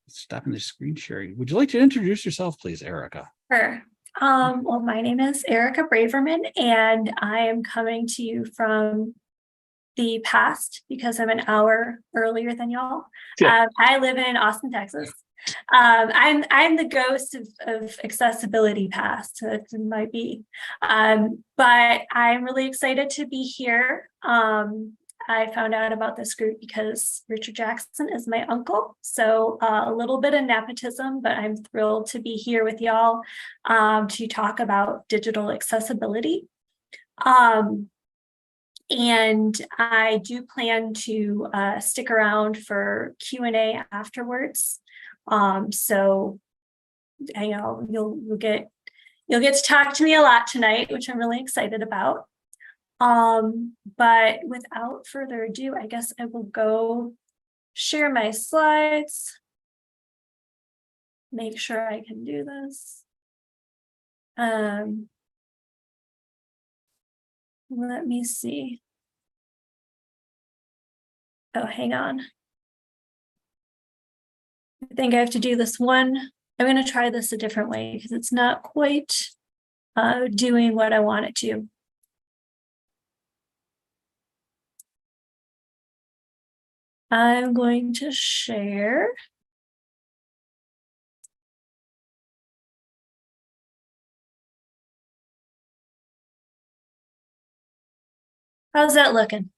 Stopping the screen sharing. Would you like to introduce yourself, please, Erica? Sure. Well, my name is Erica Braverman, and I am coming to you from the past because I'm an hour earlier than y'all. Yeah. I live in Austin, Texas. I'm the ghost of accessibility past, so it might be. But I'm really excited to be here. I found out about this group because Richard Jackson is my uncle. So a little bit of nepotism, but I'm thrilled to be here with y'all to talk about digital accessibility. And I do plan to stick around for Q&A afterwards. So I know you'll get to talk to me a lot tonight, which I'm really excited about. But without further ado, I guess I will go share my slides. Make sure I can do this. Let me see. Oh, hang on. I think I have to do this one. I'm going to try this a different way because it's not quite doing what I want it to. I'm going to share. How's that looking?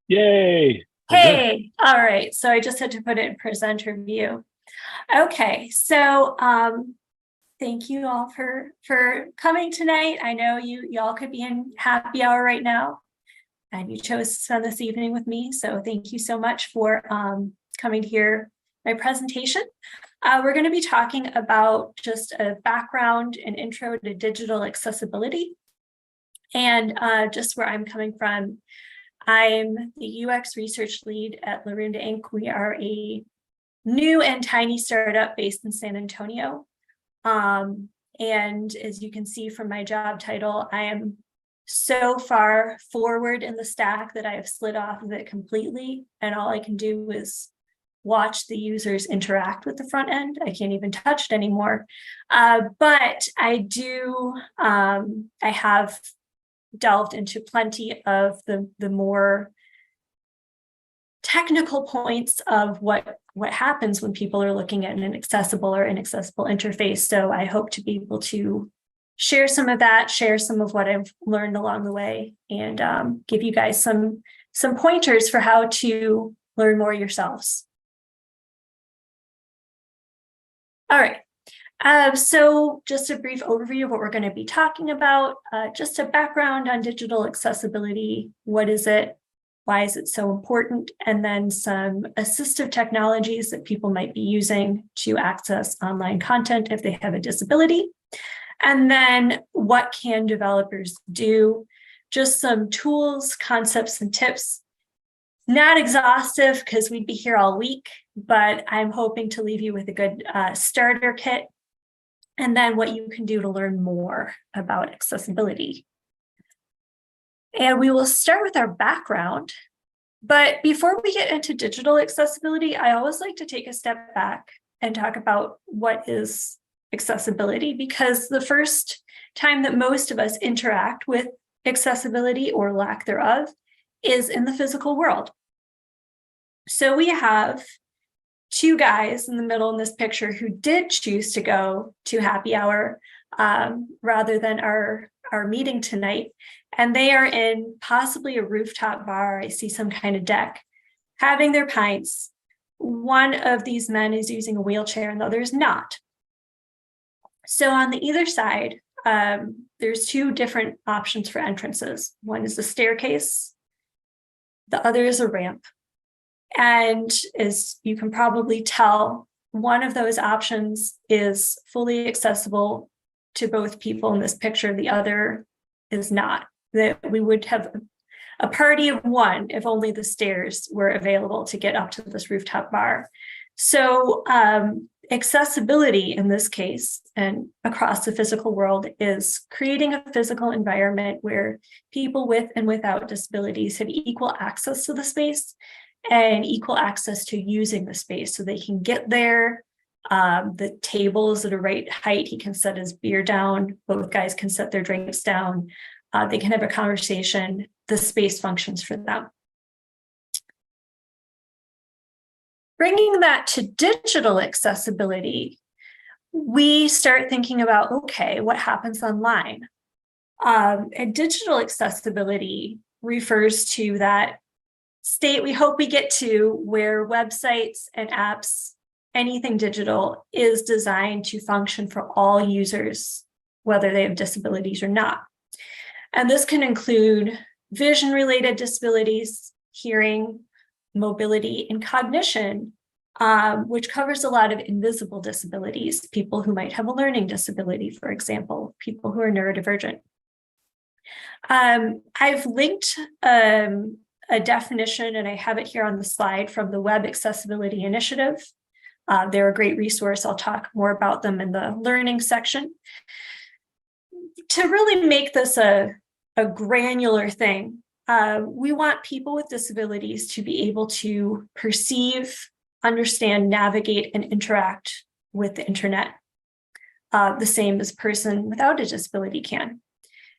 Yay. Hey, all right. So I just had to put it in presenter view. Okay, so thank you all for coming tonight. I know y'all could be in happy hour right now, and you chose to spend this evening with me. So thank you so much for coming to hear my presentation. We're going to be talking about just a background and intro to digital accessibility, and just where I'm coming from. I'm the UX research lead at Larunda Inc. We are a new and tiny startup based in San Antonio. And as you can see from my job title, I am so far forward in the stack that I have slid off of it completely. And all I can do is watch the users interact with the front end. I can't even touch it anymore. But I do, I have delved into plenty of the more technical points of what happens when people are looking at an accessible or inaccessible interface. So I hope to be able to share some of that, share some of what I've learned along the way, and give you guys some pointers for how to learn more yourselves. All right. So just a brief overview of what we're going to be talking about, just a background on digital accessibility. What is it? Why is it so important? And then some assistive technologies that people might be using to access online content if they have a disability. And then what can developers do? Just some tools, concepts, and tips. Not exhaustive because we'd be here all week, but I'm hoping to leave you with a good starter kit. And then what you can do to learn more about accessibility. And we will start with our background. But before we get into digital accessibility, I always like to take a step back and talk about what is accessibility, because the first time that most of us interact with accessibility or lack thereof is in the physical world. So we have two guys in the middle in this picture who did choose to go to happy hour rather than our meeting tonight. And they are in possibly a rooftop bar. I see some kind of deck, having their pints. One of these men is using a wheelchair and the other is not. So on the either side, there's two different options for entrances. One is a staircase. The other is a ramp. And as you can probably tell, one of those options is fully accessible to both people in this picture. The other is not. That we would have a party of one if only the stairs were available to get up to this rooftop bar. So accessibility in this case and across the physical world is creating a physical environment where people with and without disabilities have equal access to the space and equal access to using the space so they can get there. The table is at a right height. He can set his beer down. Both guys can set their drinks down. They can have a conversation. The space functions for them. Bringing that to digital accessibility, we start thinking about, okay, what happens online? And digital accessibility refers to that state we hope we get to where websites and apps, anything digital, is designed to function for all users, whether they have disabilities or not. And this can include vision-related disabilities, hearing, mobility, and cognition, which covers a lot of invisible disabilities, people who might have a learning disability, for example, people who are neurodivergent. I've linked a definition, and I have it here on the slide, from the Web Accessibility Initiative. They're a great resource. I'll talk more about them in the learning section. To really make this a granular thing, we want people with disabilities to be able to perceive, understand, navigate, and interact with the internet, the same as a person without a disability can.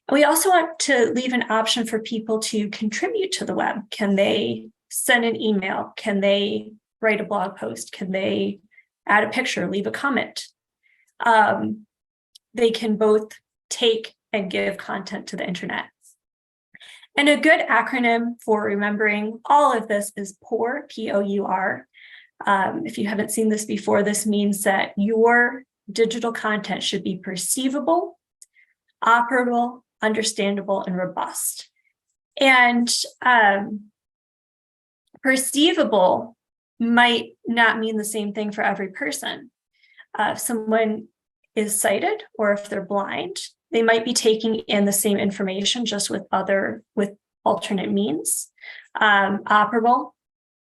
And we also want to leave an option for people to contribute to the web. Can they send an email? Can they write a blog post? Can they add a picture, leave a comment? They can both take and give content to the internet. And a good acronym for remembering all of this is POUR, P-O-U-R. If you haven't seen this before, this means that your digital content should be perceivable, operable, understandable, and robust. And perceivable might not mean the same thing for every person. If someone is sighted or if they're blind, they might be taking in the same information just with alternate means. Operable,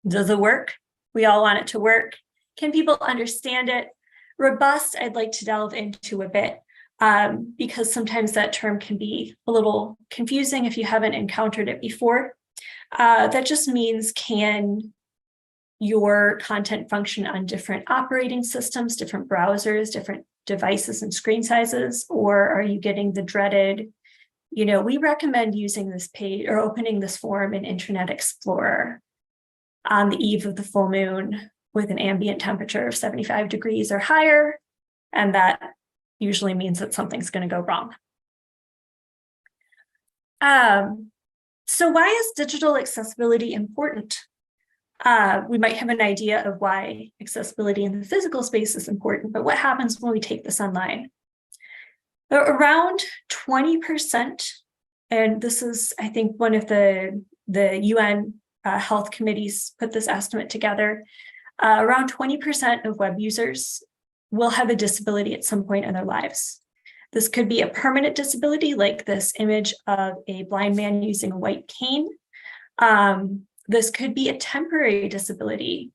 does it work? We all want it to work. Can people understand it? Robust, I'd like to delve into a bit, because sometimes that term can be a little confusing if you haven't encountered it before. That just means, can your content function on different operating systems, different browsers, different devices and screen sizes, or are you getting the dreaded, we recommend using this page or opening this form in Internet Explorer on the eve of the full moon with an ambient temperature of 75 degrees or higher, and that usually means that something's going to go wrong. So why is digital accessibility important? We might have an idea of why accessibility in the physical space is important, but what happens when we take this online? Around 20%, and this is, I think, one of the UN health committees put this estimate together, around 20% of web users will have a disability at some point in their lives. This could be a permanent disability, like this image of a blind man using a white cane. This could be a temporary disability.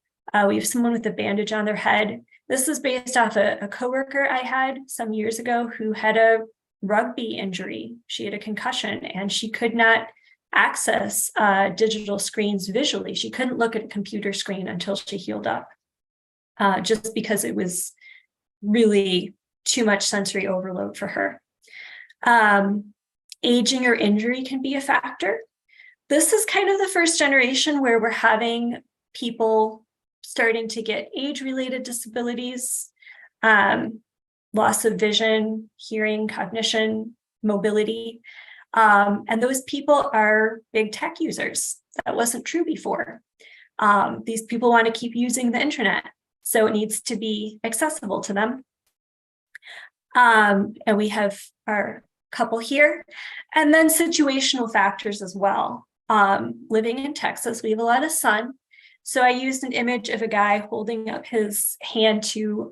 We have someone with a bandage on their head. This is based off a coworker I had some years ago who had a rugby injury. She had a concussion and she could not access digital screens visually. She couldn't look at a computer screen until she healed up, just because it was really too much sensory overload for her. Aging or injury can be a factor. This is kind of the first generation where we're having people starting to get age-related disabilities, loss of vision, hearing, cognition, mobility. And those people are big tech users. That wasn't true before. These people want to keep using the internet, so it needs to be accessible to them. And we have our couple here. And then situational factors as well. Living in Texas, we have a lot of sun. So I used an image of a guy holding up his hand to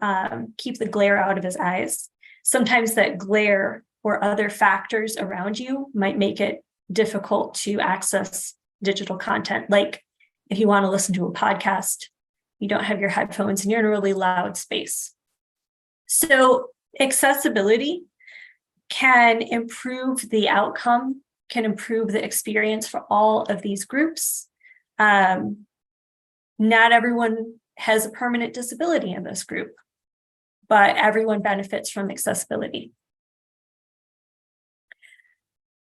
keep the glare out of his eyes. Sometimes that glare or other factors around you might make it difficult to access digital content. Like if you want to listen to a podcast, you don't have your headphones and you're in a really loud space. So accessibility can improve the outcome, can improve the experience for all of these groups. Not everyone has a permanent disability in this group, but everyone benefits from accessibility.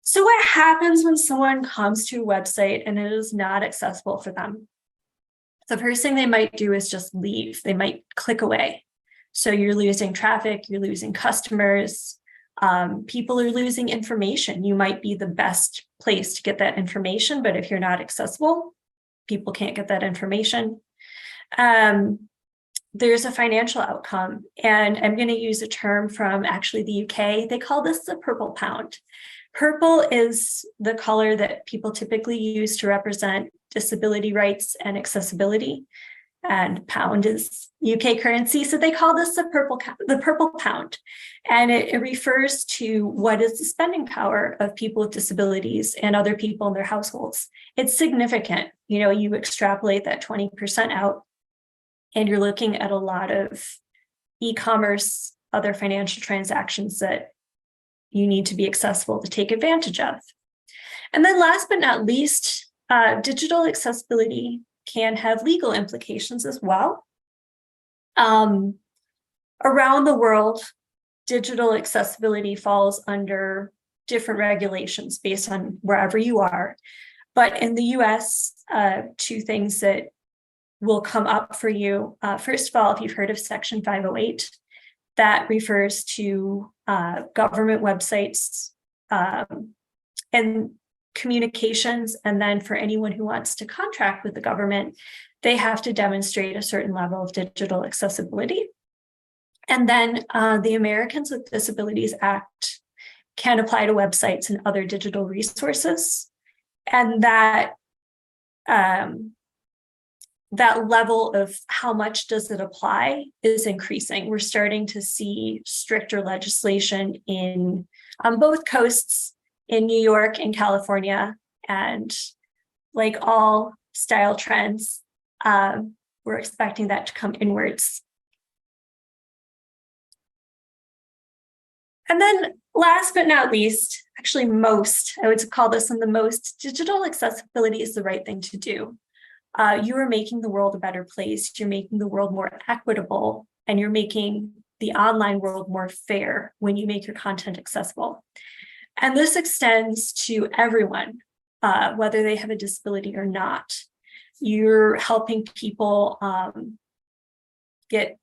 So what happens when someone comes to a website and it is not accessible for them? The first thing they might do is just leave. They might click away. So you're losing traffic, you're losing customers, people are losing information. You might be the best place to get that information, but if you're not accessible, people can't get that information. There's a financial outcome, and I'm going to use a term from actually the UK. They call this the purple pound. Purple is the color that people typically use to represent disability rights and accessibility, and pound is UK currency, so they call this the purple pound, and it refers to what is the spending power of people with disabilities and other people in their households. It's significant. You extrapolate that 20% out, and you're looking at a lot of e-commerce, other financial transactions that you need to be accessible to take advantage of. And then last but not least, digital accessibility can have legal implications as well. Around the world, digital accessibility falls under different regulations based on wherever you are. But in the US, two things that will come up for you. First of all, if you've heard of Section 508, that refers to government websites and communications. And then for anyone who wants to contract with the government, they have to demonstrate a certain level of digital accessibility. And then the Americans with Disabilities Act can apply to websites and other digital resources. And that level of how much does it apply is increasing. We're starting to see stricter legislation on both coasts, in New York and California, and like all style trends, we're expecting that to come inwards. And then last but not least, actually I would call this one the most, digital accessibility is the right thing to do. You are making the world a better place. You're making the world more equitable, and you're making the online world more fair when you make your content accessible. And this extends to everyone, whether they have a disability or not. You're helping people get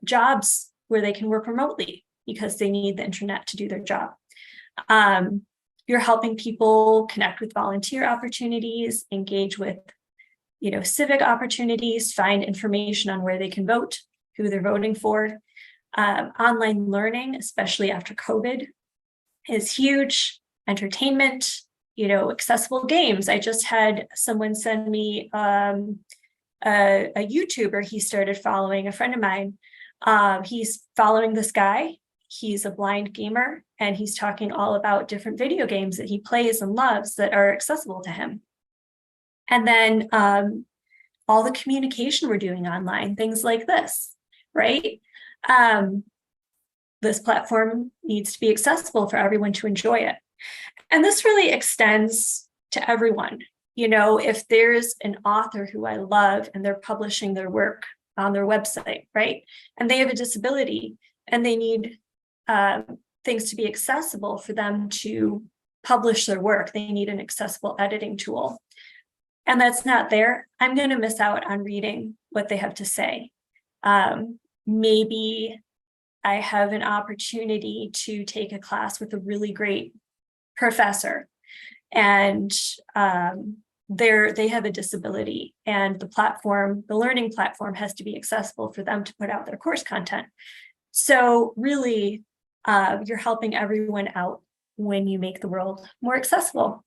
jobs where they can work remotely because they need the internet to do their job. You're helping people connect with volunteer opportunities, engage with civic opportunities, find information on where they can vote, who they're voting for. Online learning, especially after COVID, is huge. Entertainment, accessible games. I just had someone send me a YouTuber he started following, a friend of mine. He's following this guy. He's a blind gamer, and he's talking all about different video games that he plays and loves that are accessible to him. And then all the communication we're doing online, things like this, right? This platform needs to be accessible for everyone to enjoy it. And this really extends to everyone. If there's an author who I love and they're publishing their work on their website, right? And they have a disability and they need things to be accessible for them to publish their work. They need an accessible editing tool. And that's not there. I'm going to miss out on reading what they have to say. Maybe I have an opportunity to take a class with a really great professor, and they have a disability, and the learning platform has to be accessible for them to put out their course content. So really, you're helping everyone out when you make the world more accessible.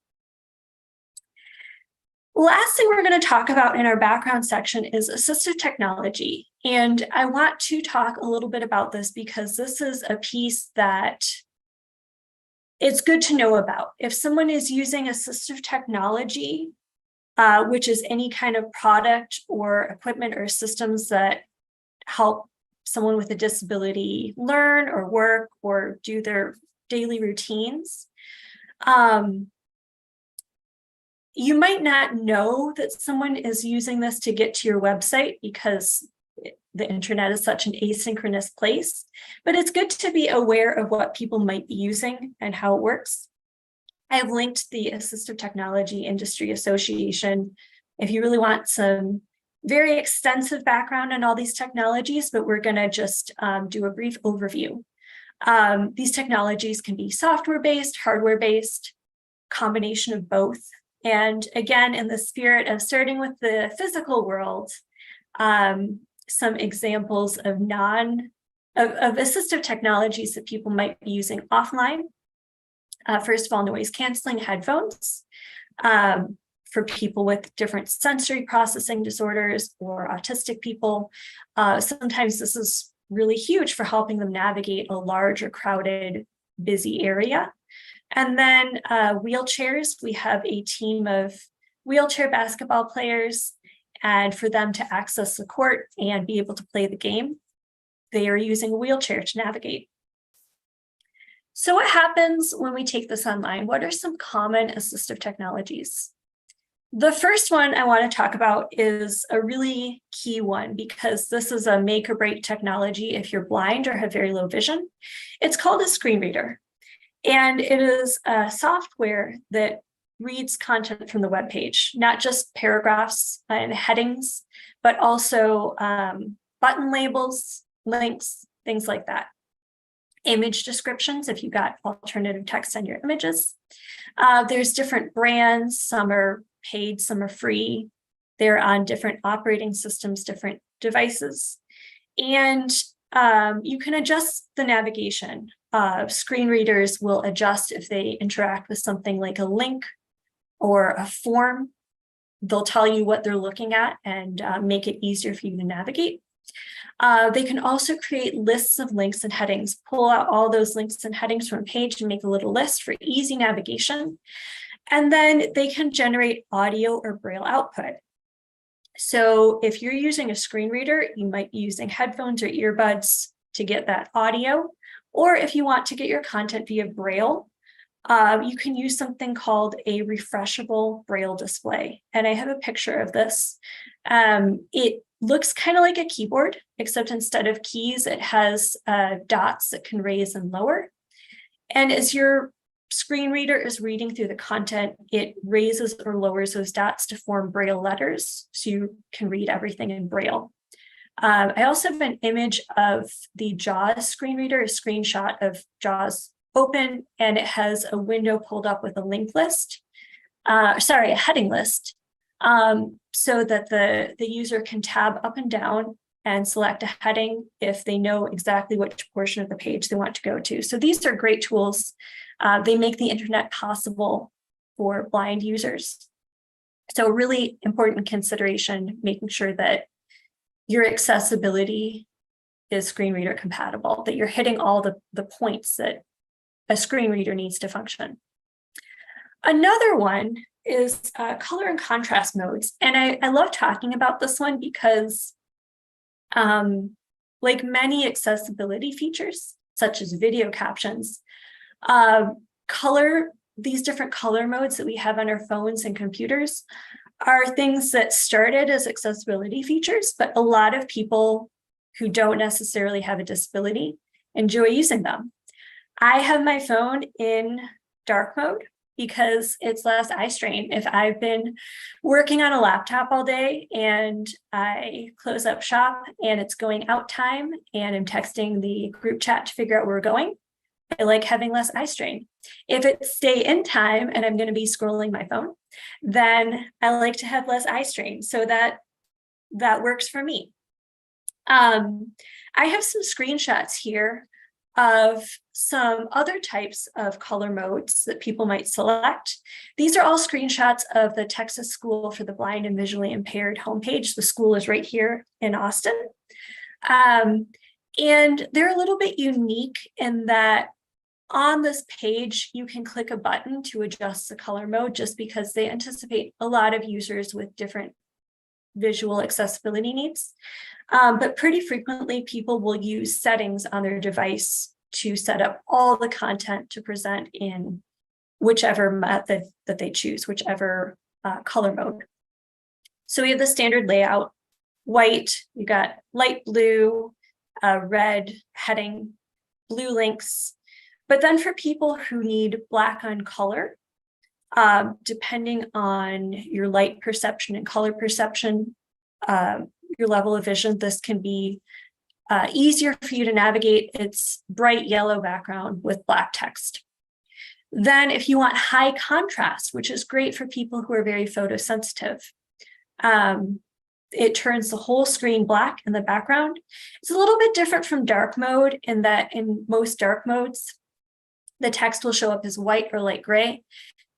Last thing we're going to talk about in our background section is assistive technology. And I want to talk a little bit about this because this is a piece that it's good to know about. If someone is using assistive technology, which is any kind of product or equipment or systems that help someone with a disability learn or work or do their daily routines, you might not know that someone is using this to get to your website because the internet is such an asynchronous place, but it's good to be aware of what people might be using and how it works. I have linked the Assistive Technology Industry Association if you really want some very extensive background on all these technologies, but we're going to just do a brief overview. These technologies can be software-based, hardware-based, combination of both. And again, in the spirit of starting with the physical world, some examples of assistive technologies that people might be using offline. First of all, noise canceling headphones for people with different sensory processing disorders or autistic people. Sometimes this is really huge for helping them navigate a large or crowded, busy area. And then wheelchairs, we have a team of wheelchair basketball players, and for them to access the court and be able to play the game, they are using a wheelchair to navigate. So what happens when we take this online? What are some common assistive technologies? The first one I want to talk about is a really key one because this is a make or break technology if you're blind or have very low vision. It's called a screen reader. And it is a software that reads content from the web page, not just paragraphs and headings, but also button labels, links, things like that. Image descriptions, if you've got alternative text on your images. There's different brands, some are paid, some are free. They're on different operating systems, different devices. And you can adjust the navigation. Screen readers will adjust if they interact with something like a link or a form. They'll tell you what they're looking at and make it easier for you to navigate. They can also create lists of links and headings, pull out all those links and headings from a page and make a little list for easy navigation. And then they can generate audio or braille output. So if you're using a screen reader, you might be using headphones or earbuds to get that audio. Or if you want to get your content via braille, you can use something called a refreshable braille display. And I have a picture of this. It looks kind of like a keyboard, except instead of keys, it has dots that can raise and lower. And as your screen reader is reading through the content, it raises or lowers those dots to form braille letters, so you can read everything in braille. I also have an image of the JAWS screen reader, a screenshot of JAWS open, and it has a window pulled up with a link list, a heading list, so that the user can tab up and down and select a heading if they know exactly which portion of the page they want to go to. So these are great tools. They make the internet possible for blind users. So really important consideration, making sure that your accessibility is screen reader compatible, that you're hitting all the points that a screen reader needs to function. Another one is color and contrast modes. And I love talking about this one because like many accessibility features, such as video captions, these different color modes that we have on our phones and computers are things that started as accessibility features, but a lot of people who don't necessarily have a disability enjoy using them. I have my phone in dark mode because it's less eye strain. If I've been working on a laptop all day and I close up shop and it's going out time and I'm texting the group chat to figure out where we're going, I like having less eye strain. If it's stay in time and I'm going to be scrolling my phone, then I like to have less eye strain. So that works for me. I have some screenshots here of some other types of color modes that people might select. These are all screenshots of the Texas School for the Blind and Visually Impaired homepage. The school is right here in Austin. And they're a little bit unique in that on this page, you can click a button to adjust the color mode just because they anticipate a lot of users with different visual accessibility needs. But pretty frequently, people will use settings on their device to set up all the content to present in whichever method that they choose, whichever color mode. So we have the standard layout: white, you got light blue, red heading, blue links. But then for people who need black on color, depending on your light perception and color perception, your level of vision, this can be easier for you to navigate. It's bright yellow background with black text. Then if you want high contrast, which is great for people who are very photosensitive, it turns the whole screen black in the background. It's a little bit different from dark mode in that in most dark modes, the text will show up as white or light gray.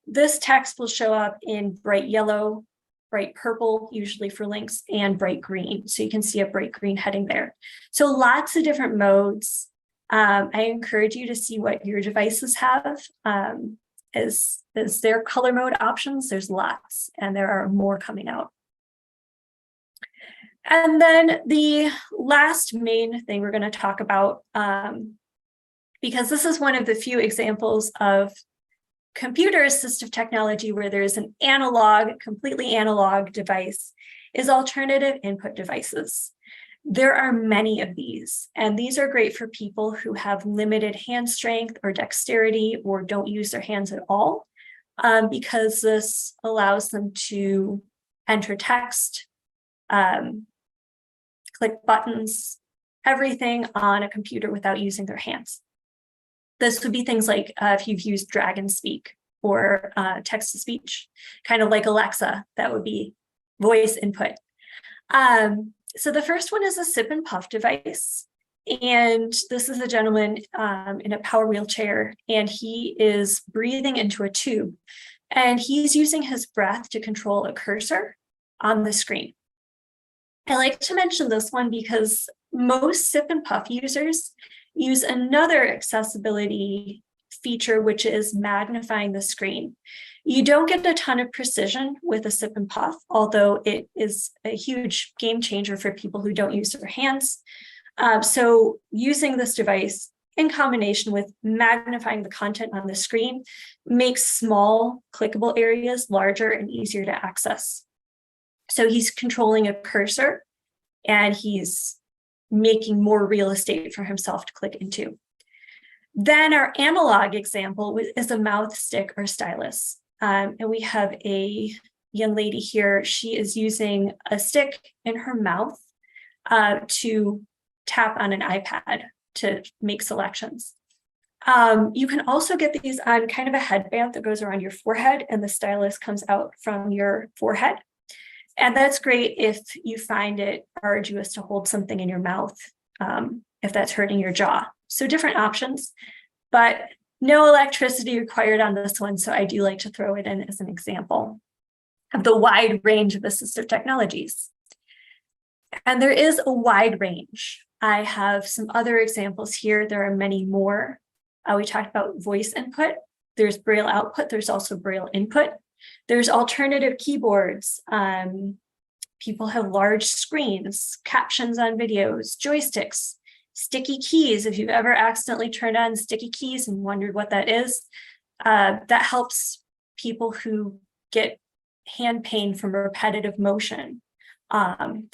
This text will show up in bright yellow, bright purple, usually for links, and bright green. So you can see a bright green heading there. So lots of different modes. I encourage you to see what your devices have as their color mode options. There's lots, and there are more coming out. And then the last main thing we're going to talk about, because this is one of the few examples of computer assistive technology where there is an analog, completely analog device, is alternative input devices. There are many of these, and these are great for people who have limited hand strength or dexterity or don't use their hands at all, because this allows them to enter text, click buttons, everything on a computer without using their hands. This would be things like if you've used Dragon Speak or text-to-speech, kind of like Alexa, that would be voice input. So the first one is a sip and puff device. And this is a gentleman in a power wheelchair, and he is breathing into a tube. And he's using his breath to control a cursor on the screen. I like to mention this one because most sip and puff users use another accessibility feature, which is magnifying the screen. You don't get a ton of precision with a sip and puff, although it is a huge game changer for people who don't use their hands. So using this device in combination with magnifying the content on the screen makes small clickable areas larger and easier to access. So he's controlling a cursor and he's making more real estate for himself to click into. Then our analog example is a mouth stick or stylus. And we have a young lady here. She is using a stick in her mouth to tap on an iPad to make selections. You can also get these on kind of a headband that goes around your forehead, and the stylus comes out from your forehead. And that's great if you find it arduous to hold something in your mouth, if that's hurting your jaw. So different options, but no electricity required on this one. So I do like to throw it in as an example of the wide range of assistive technologies. And there is a wide range. I have some other examples here. There are many more. We talked about voice input. There's Braille output. There's also Braille input. There's alternative keyboards. People have large screens, captions on videos, joysticks, sticky keys. If you've ever accidentally turned on sticky keys and wondered what that is, that helps people who get hand pain from repetitive motion,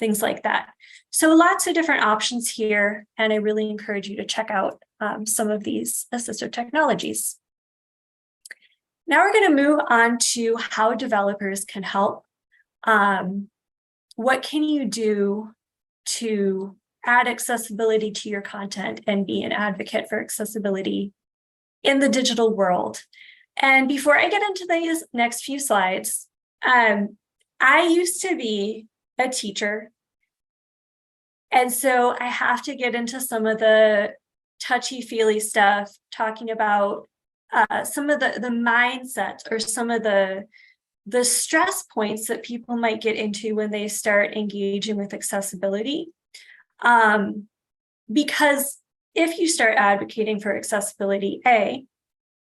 things like that. So lots of different options here, and I really encourage you to check out some of these assistive technologies. Now we're going to move on to how developers can help. What can you do to add accessibility to your content and be an advocate for accessibility in the digital world? And before I get into these next few slides, I used to be a teacher. And so I have to get into some of the touchy-feely stuff, talking about some of the mindsets or some of the stress points that people might get into when they start engaging with accessibility. Because if you start advocating for accessibility,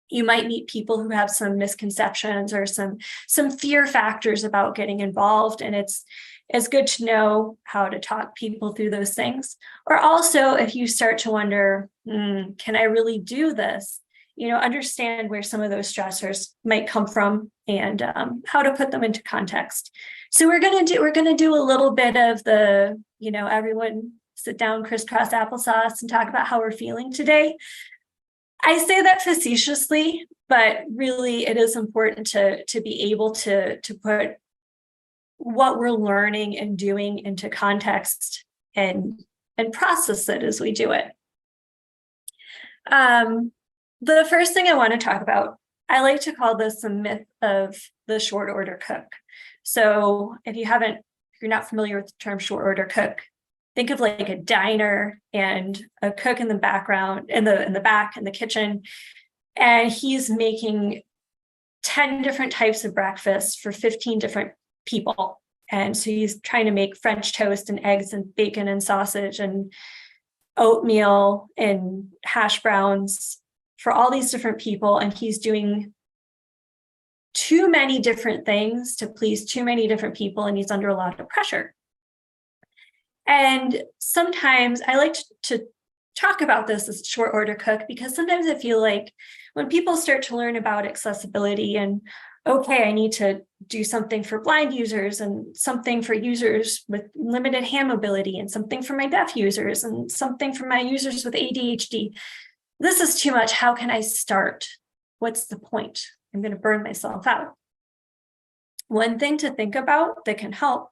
you might meet people who have some misconceptions or some fear factors about getting involved, and it's good to know how to talk people through those things. Or also, if you start to wonder, can I really do this? understand where some of those stressors might come from and how to put them into context. So we're gonna do a little bit of the, everyone sit down, crisscross applesauce, and talk about how we're feeling today. I say that facetiously, but really it is important to be able to put what we're learning and doing into context and process it as we do it. The first thing I want to talk about, I like to call this the myth of the short order cook. So if you're not familiar with the term short order cook, think of like a diner and a cook in the background, in the back, in the kitchen, and he's making 10 different types of breakfast for 15 different people. And so he's trying to make French toast and eggs and bacon and sausage and oatmeal and hash browns for all these different people. And he's doing too many different things to please too many different people. And he's under a lot of pressure. And sometimes I like to talk about this as a short order cook, because sometimes I feel like when people start to learn about accessibility and, okay, I need to do something for blind users and something for users with limited hand mobility and something for my deaf users and something for my users with ADHD. This is too much. How can I start? What's the point? I'm going to burn myself out. One thing to think about that can help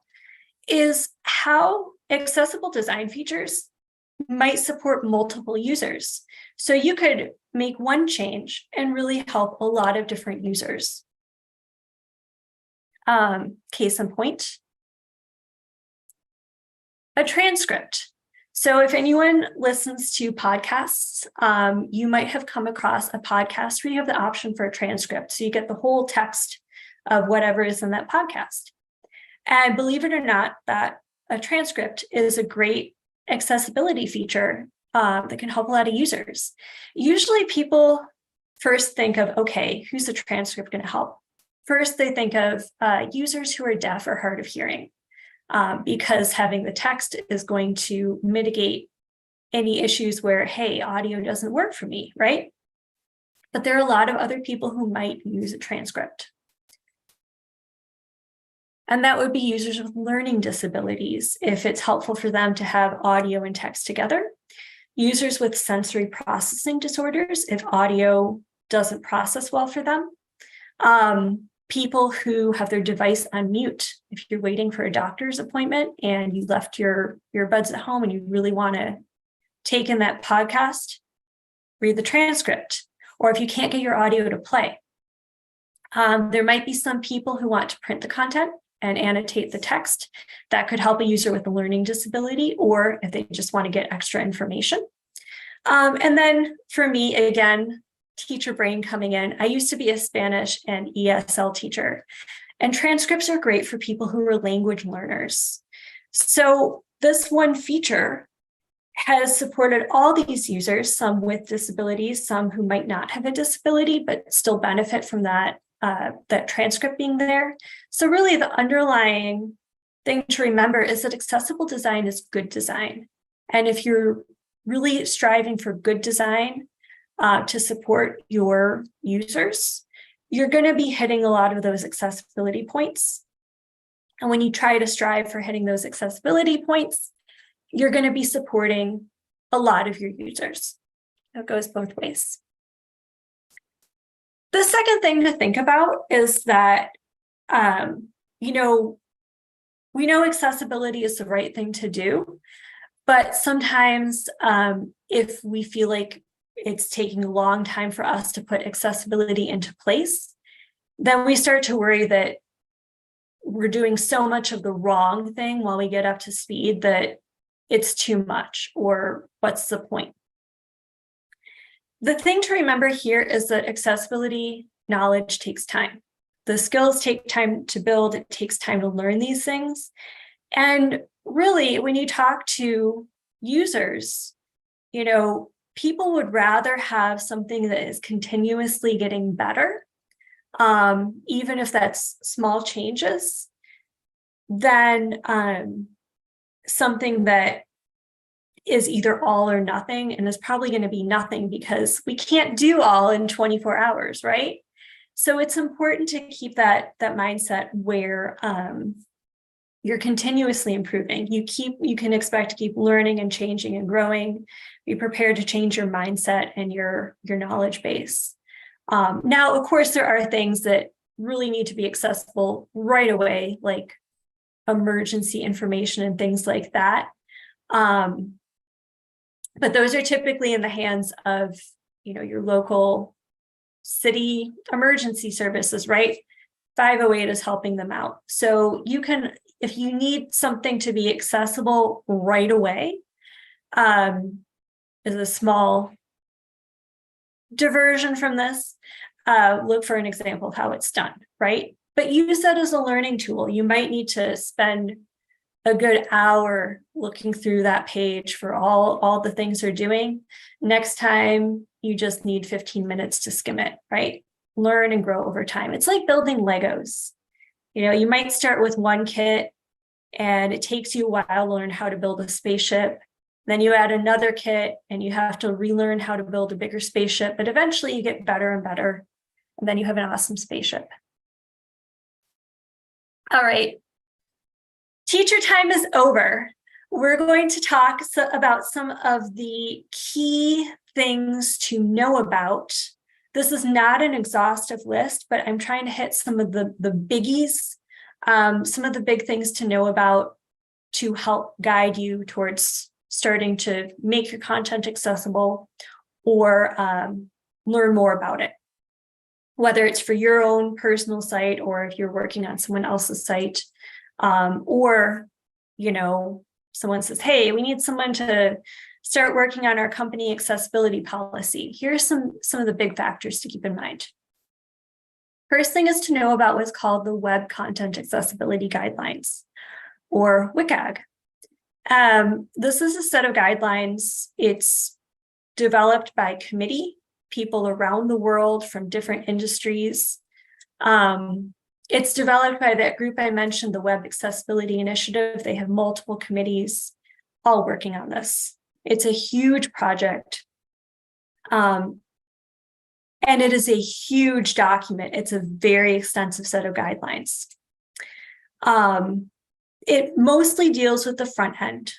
is how accessible design features might support multiple users. So you could make one change and really help a lot of different users. Case in point, a transcript. So if anyone listens to podcasts, you might have come across a podcast where you have the option for a transcript. So you get the whole text of whatever is in that podcast. And believe it or not, that a transcript is a great accessibility feature that can help a lot of users. Usually people first think of, okay, who's the transcript going to help? First, they think of users who are deaf or hard of hearing, because having the text is going to mitigate any issues where, hey, audio doesn't work for me, right? But there are a lot of other people who might use a transcript. And that would be users with learning disabilities, if it's helpful for them to have audio and text together. Users with sensory processing disorders, if audio doesn't process well for them. People who have their device on mute. If you're waiting for a doctor's appointment and you left your earbuds at home and you really want to take in that podcast, read the transcript. Or if you can't get your audio to play. There might be some people who want to print the content and annotate the text. That could help a user with a learning disability, or if they just want to get extra information. And then for me, again, teacher brain coming in. I used to be a Spanish and ESL teacher, and transcripts are great for people who are language learners. So this one feature has supported all these users, some with disabilities, some who might not have a disability, but still benefit from that transcript being there. So really the underlying thing to remember is that accessible design is good design. And if you're really striving for good design to support your users, you're going to be hitting a lot of those accessibility points. And when you try to strive for hitting those accessibility points, you're going to be supporting a lot of your users. It goes both ways. The second thing to think about is that, we know accessibility is the right thing to do, but sometimes if we feel like it's taking a long time for us to put accessibility into place, then we start to worry that we're doing so much of the wrong thing while we get up to speed that it's too much, or what's the point? The thing to remember here is that accessibility knowledge takes time. The skills take time to build. It takes time to learn these things. And really, when you talk to users, people would rather have something that is continuously getting better, even if that's small changes, than something that is either all or nothing, and is probably going to be nothing because we can't do all in 24 hours, right? So it's important to keep that mindset where you're continuously improving. You can expect to keep learning and changing and growing. Be prepared to change your mindset and your knowledge base. Now, of course, there are things that really need to be accessible right away, like emergency information and things like that. But those are typically in the hands of, your local city emergency services, right? 508 is helping them out. So you can, if you need something to be accessible right away, is a small diversion from this, look for an example of how it's done, right? But use that as a learning tool. You might need to spend a good hour looking through that page for all the things they're doing. Next time, you just need 15 minutes to skim it, right? Learn and grow over time. It's like building Legos. You might start with one kit and it takes you a while to learn how to build a spaceship. Then you add another kit and you have to relearn how to build a bigger spaceship, but eventually you get better and better. And then you have an awesome spaceship. All right. Teacher time is over. We're going to talk about some of the key things to know about. This is not an exhaustive list, but I'm trying to hit some of the biggies, some of the big things to know about to help guide you towards starting to make your content accessible or learn more about it. Whether it's for your own personal site or if you're working on someone else's site, or, someone says, hey, we need someone to start working on our company accessibility policy. Here's some of the big factors to keep in mind. First thing is to know about what's called the Web Content Accessibility Guidelines, or WCAG. This is a set of guidelines. It's developed by committee, people around the world from different industries. It's developed by that group I mentioned, the Web Accessibility Initiative. They have multiple committees all working on this. It's a huge project. And it is a huge document. It's a very extensive set of guidelines. It mostly deals with the front end.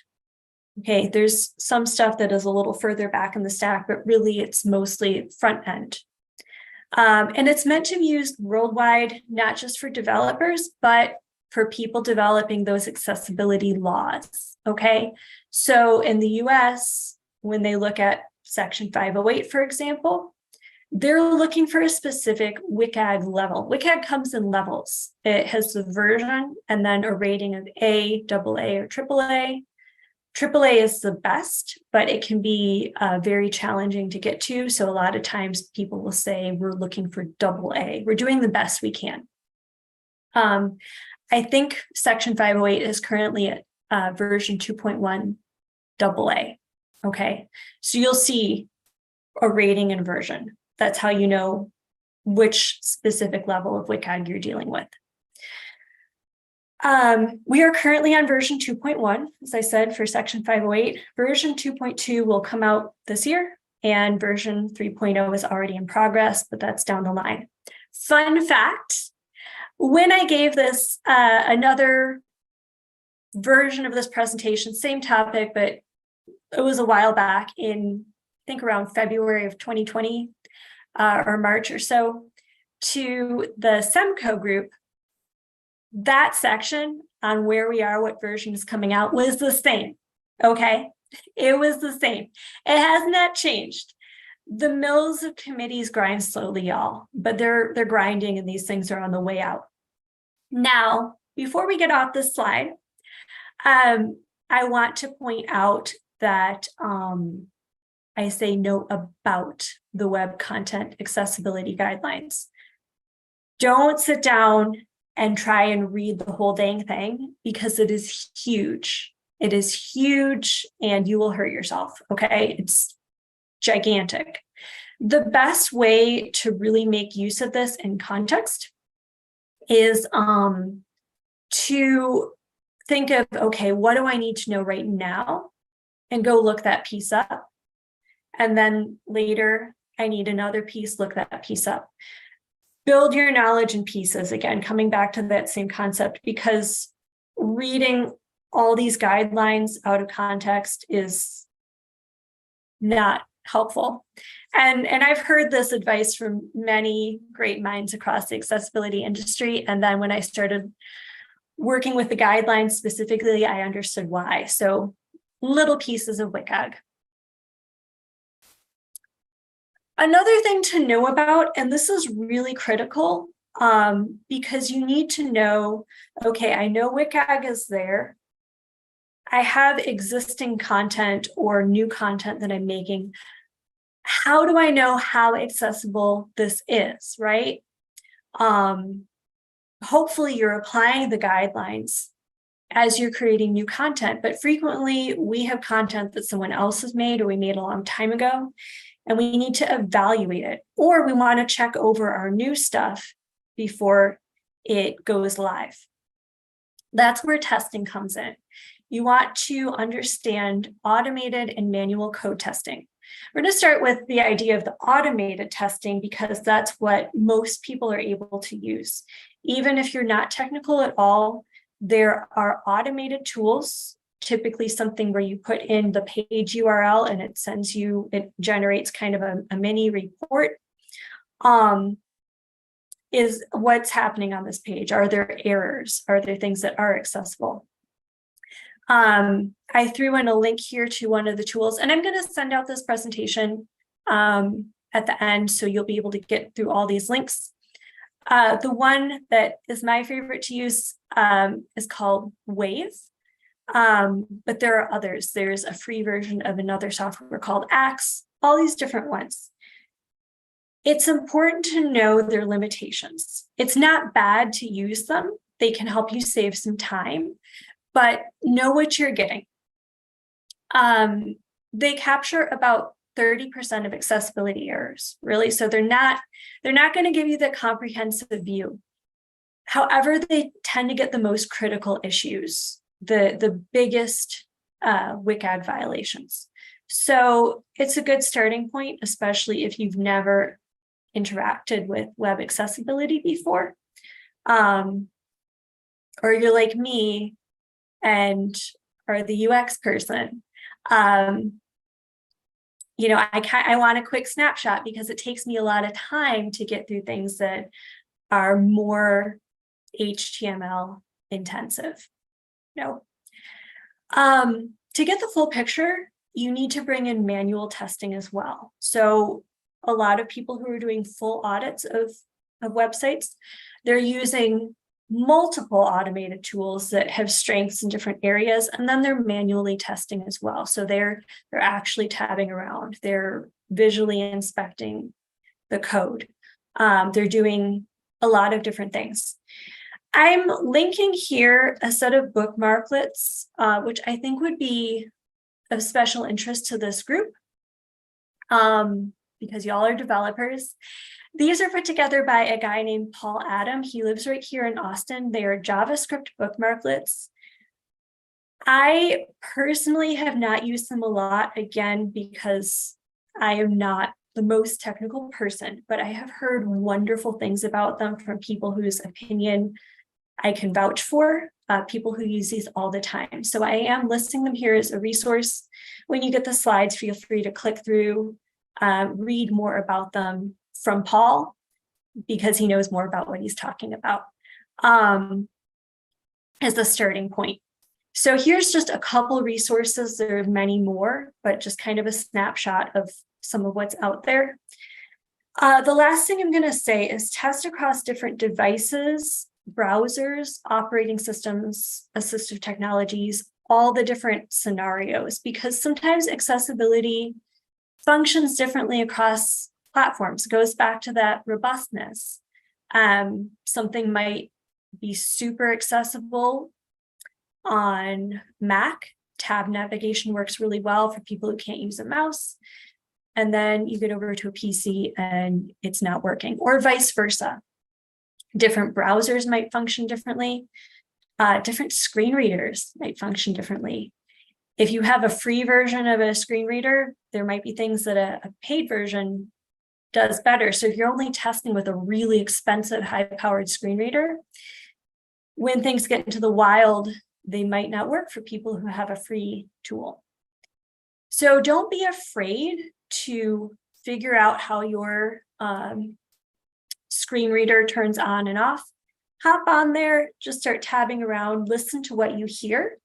Okay, there's some stuff that is a little further back in the stack, but really it's mostly front end. And it's meant to be used worldwide, not just for developers, but for people developing those accessibility laws, okay? So in the US, when they look at Section 508, for example, they're looking for a specific WCAG level. WCAG comes in levels. It has the version and then a rating of A, AA, or AAA. AAA is the best, but it can be very challenging to get to. So a lot of times people will say, we're looking for AA. We're doing the best we can. I think Section 508 is currently at version 2.1 AA. Okay, so you'll see a rating and version. That's how you know which specific level of WCAG you're dealing with. We are currently on version 2.1, as I said, for Section 508. Version 2.2 will come out this year, and version 3.0 is already in progress, but that's down the line. Fun fact, when I gave this another version of this presentation, same topic, but it was a while back in, I think around February of 2020 or March or so, to the SEMCO group, that section on where we are, what version is coming out was the same, okay? It was the same. It has not changed. The mills of committees grind slowly, y'all, but they're grinding and these things are on the way out. Now, before we get off this slide, I want to point out that I say note about the Web Content Accessibility Guidelines. Don't sit down and try and read the whole dang thing because it is huge. It is huge and you will hurt yourself, okay? It's gigantic. The best way to really make use of this in context is to think of, okay, what do I need to know right now and go look that piece up. And then later, I need another piece, look that piece up. Build your knowledge in pieces, again, coming back to that same concept, because reading all these guidelines out of context is not helpful. And I've heard this advice from many great minds across the accessibility industry. And then when I started working with the guidelines specifically, I understood why. So little pieces of WCAG. Another thing to know about, and this is really critical, because you need to know, okay, I know WCAG is there. I have existing content or new content that I'm making. How do I know how accessible this is, right? Hopefully you're applying the guidelines as you're creating new content, but frequently we have content that someone else has made or we made a long time ago, and we need to evaluate it, or we want to check over our new stuff before it goes live. That's where testing comes in. You want to understand automated and manual code testing. We're going to start with the idea of the automated testing because that's what most people are able to use. Even if you're not technical at all, there are automated tools, typically something where you put in the page URL and it generates kind of a mini report. Is what's happening on this page? Are there errors? Are there things that are accessible? I threw in a link here to one of the tools, and I'm going to send out this presentation at the end, so you'll be able to get through all these links. The one that is my favorite to use is called Wave, but there are others. There's a free version of another software called Axe, all these different ones. It's important to know their limitations. It's not bad to use them. They can help you save some time, but know what you're getting. They capture about 30% of accessibility errors, really. So they're not going to give you the comprehensive view. However, they tend to get the most critical issues, the biggest WCAG violations. So it's a good starting point, especially if you've never interacted with web accessibility before. Or you're like me and are the UX person. You know, I want a quick snapshot because it takes me a lot of time to get through things that are more HTML intensive. No. To get the full picture, you need to bring in manual testing as well. So a lot of people who are doing full audits of websites, they're using multiple automated tools that have strengths in different areas, and then they're manually testing as well. So they're actually tabbing around, they're visually inspecting the code. They're doing a lot of different things. I'm linking here a set of bookmarklets, which I think would be of special interest to this group, because y'all are developers. These are put together by a guy named Paul Adam. He lives right here in Austin. They are JavaScript bookmarklets. I personally have not used them a lot, again, because I am not the most technical person, but I have heard wonderful things about them from people whose opinion I can vouch for, people who use these all the time. So I am listing them here as a resource. When you get the slides, feel free to click through, read more about them from Paul, because he knows more about what he's talking about, as a starting point. So here's just a couple resources. There are many more, but just kind of a snapshot of some of what's out there. The last thing I'm going to say is test across different devices, browsers, operating systems, assistive technologies, all the different scenarios, because sometimes accessibility functions differently across platforms. It goes back to that robustness. Something might be super accessible on Mac. Tab navigation works really well for people who can't use a mouse. And then you get over to a PC and it's not working, or vice versa. Different browsers might function differently. Different screen readers might function differently. If you have a free version of a screen reader, there might be things that a paid version does better. So if you're only testing with a really expensive, high-powered screen reader, when things get into the wild, they might not work for people who have a free tool. So don't be afraid to figure out how your screen reader turns on and off. Hop on there, just start tabbing around, listen to what you hear.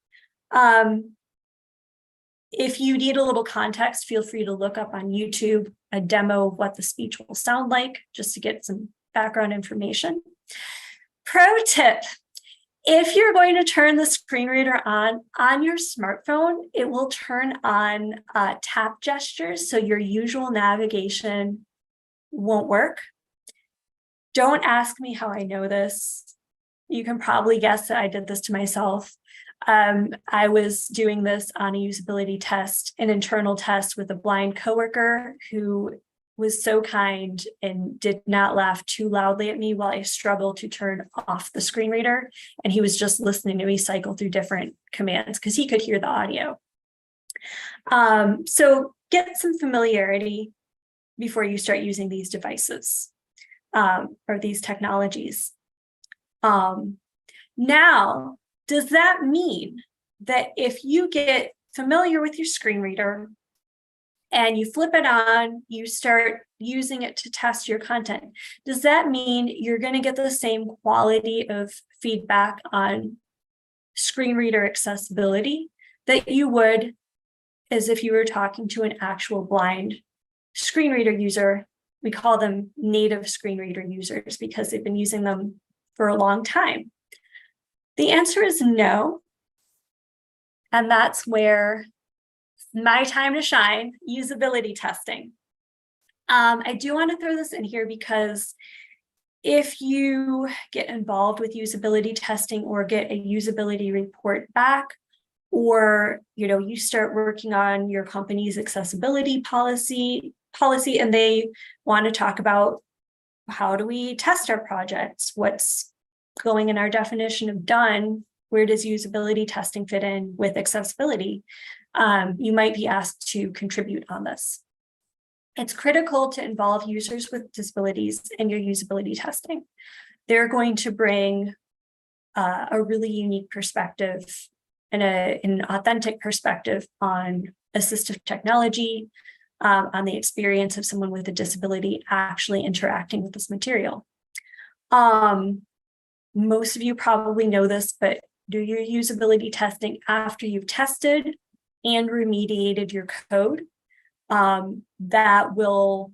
If you need a little context, feel free to look up on YouTube a demo of what the speech will sound like, just to get some background information. Pro tip, if you're going to turn the screen reader on your smartphone, it will turn on tap gestures, so your usual navigation won't work. Don't ask me how I know this. You can probably guess that I did this to myself. I was doing this on a usability test, an internal test with a blind coworker who was so kind and did not laugh too loudly at me while I struggled to turn off the screen reader. And he was just listening to me cycle through different commands because he could hear the audio. So get some familiarity before you start using these devices or these technologies. Now, does that mean that if you get familiar with your screen reader and you flip it on, you start using it to test your content, does that mean you're going to get the same quality of feedback on screen reader accessibility that you would as if you were talking to an actual blind screen reader user? We call them native screen reader users because they've been using them for a long time. The answer is no. And that's where my time to shine, usability testing. I do want to throw this in here because if you get involved with usability testing or get a usability report back, or you start working on your company's accessibility policy and they want to talk about how do we test our projects, what's going in our definition of done, where does usability testing fit in with accessibility, you might be asked to contribute on this. It's critical to involve users with disabilities in your usability testing. They're going to bring a really unique perspective and an authentic perspective on assistive technology, on the experience of someone with a disability actually interacting with this material. Most of you probably know this, but do your usability testing after you've tested and remediated your code. That will,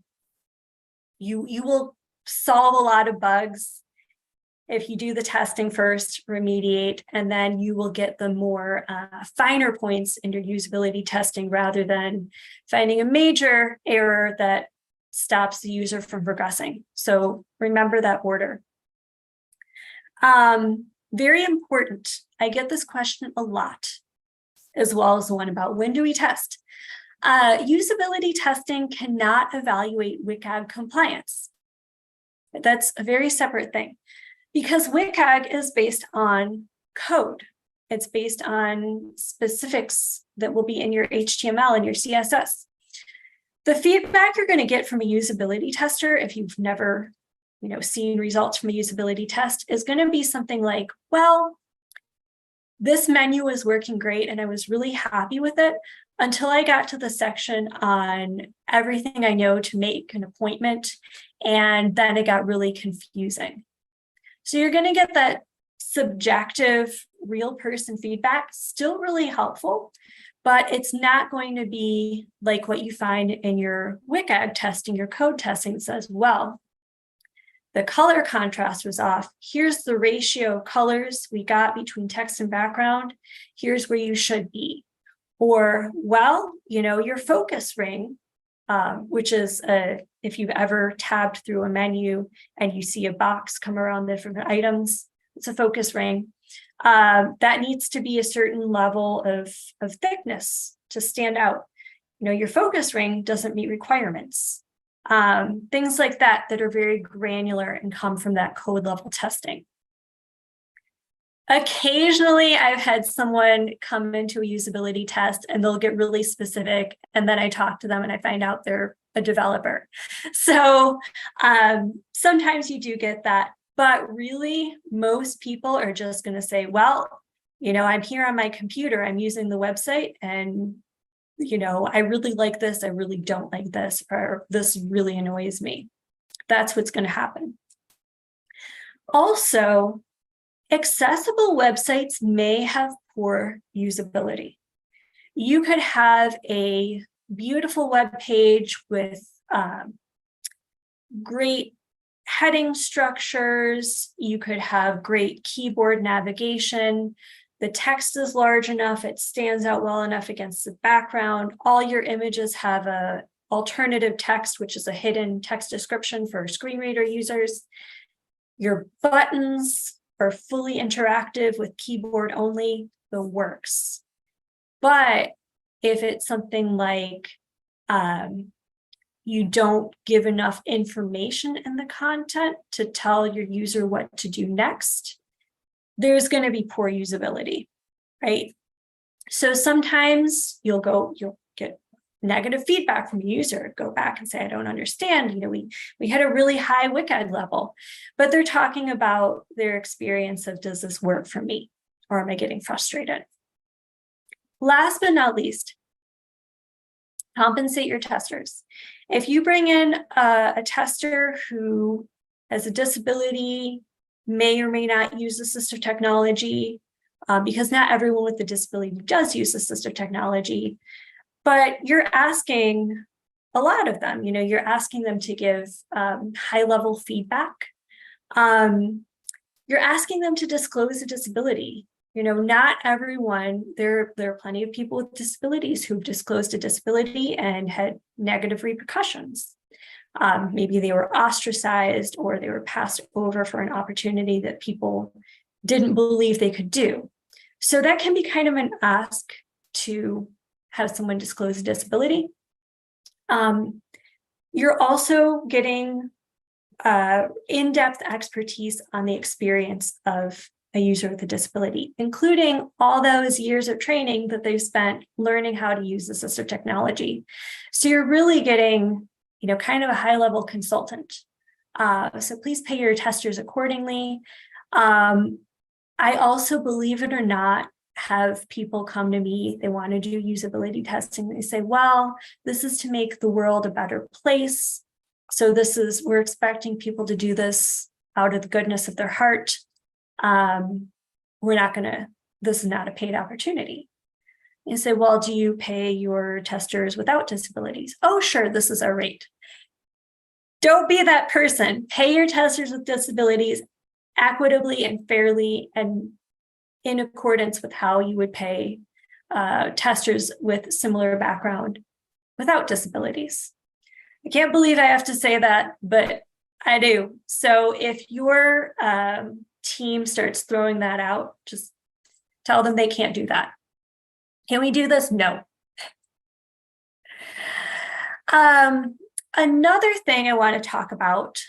you will solve a lot of bugs if you do the testing first, remediate, and then you will get the more finer points in your usability testing rather than finding a major error that stops the user from progressing. So remember that order. Very important. I get this question a lot, as well as the one about when do we test? Usability testing cannot evaluate WCAG compliance. That's a very separate thing because WCAG is based on code. It's based on specifics that will be in your HTML and your CSS. The feedback you're going to get from a usability tester, if you've never seen results from a usability test, is going to be something like, well, this menu is working great and I was really happy with it until I got to the section on everything I know to make an appointment, and then it got really confusing. So you're going to get that subjective, real person feedback, still really helpful, but it's not going to be like what you find in your WCAG testing, your code testing that says, well, the color contrast was off. Here's the ratio of colors we got between text and background. Here's where you should be. Or, well, your focus ring, which is if you've ever tabbed through a menu and you see a box come around different items, it's a focus ring. That needs to be a certain level of thickness to stand out. Your focus ring doesn't meet requirements. Things like that are very granular and come from that code level testing. Occasionally, I've had someone come into a usability test and they'll get really specific, and then I talk to them and I find out they're a developer. So sometimes you do get that, but really most people are just going to say, well, I'm here on my computer, I'm using the website, and I really like this, I really don't like this, or this really annoys me. That's what's going to happen. Also, accessible websites may have poor usability. You could have a beautiful web page with great heading structures. You could have great keyboard navigation. The text is large enough, it stands out well enough against the background. All your images have a alternative text, which is a hidden text description for screen reader users. Your buttons are fully interactive with keyboard only, the works. But if it's something like you don't give enough information in the content to tell your user what to do next, there's going to be poor usability, right? So sometimes you'll get negative feedback from a user, go back and say, I don't understand. We had a really high WCAG level, but they're talking about their experience of, does this work for me? Or am I getting frustrated? Last but not least, compensate your testers. If you bring in a tester who has a disability, may or may not use assistive technology, because not everyone with a disability does use assistive technology, but you're asking a lot of them. You're asking them to give high-level feedback. You're asking them to disclose a disability. Not everyone, there are plenty of people with disabilities who've disclosed a disability and had negative repercussions. Maybe they were ostracized or they were passed over for an opportunity that people didn't believe they could do. So that can be kind of an ask to have someone disclose a disability. You're also getting in-depth expertise on the experience of a user with a disability, including all those years of training that they've spent learning how to use assistive technology. So you're really getting, kind of a high-level consultant. So please pay your testers accordingly. I also, believe it or not, have people come to me, they want to do usability testing. They say, well, this is to make the world a better place. So we're expecting people to do this out of the goodness of their heart. This is not a paid opportunity. You say, well, do you pay your testers without disabilities? Oh, sure, this is our rate. Don't be that person. Pay your testers with disabilities equitably and fairly and in accordance with how you would pay testers with similar background without disabilities. I can't believe I have to say that, but I do. So if your team starts throwing that out, just tell them they can't do that. Can we do this? No. Another thing I want to talk about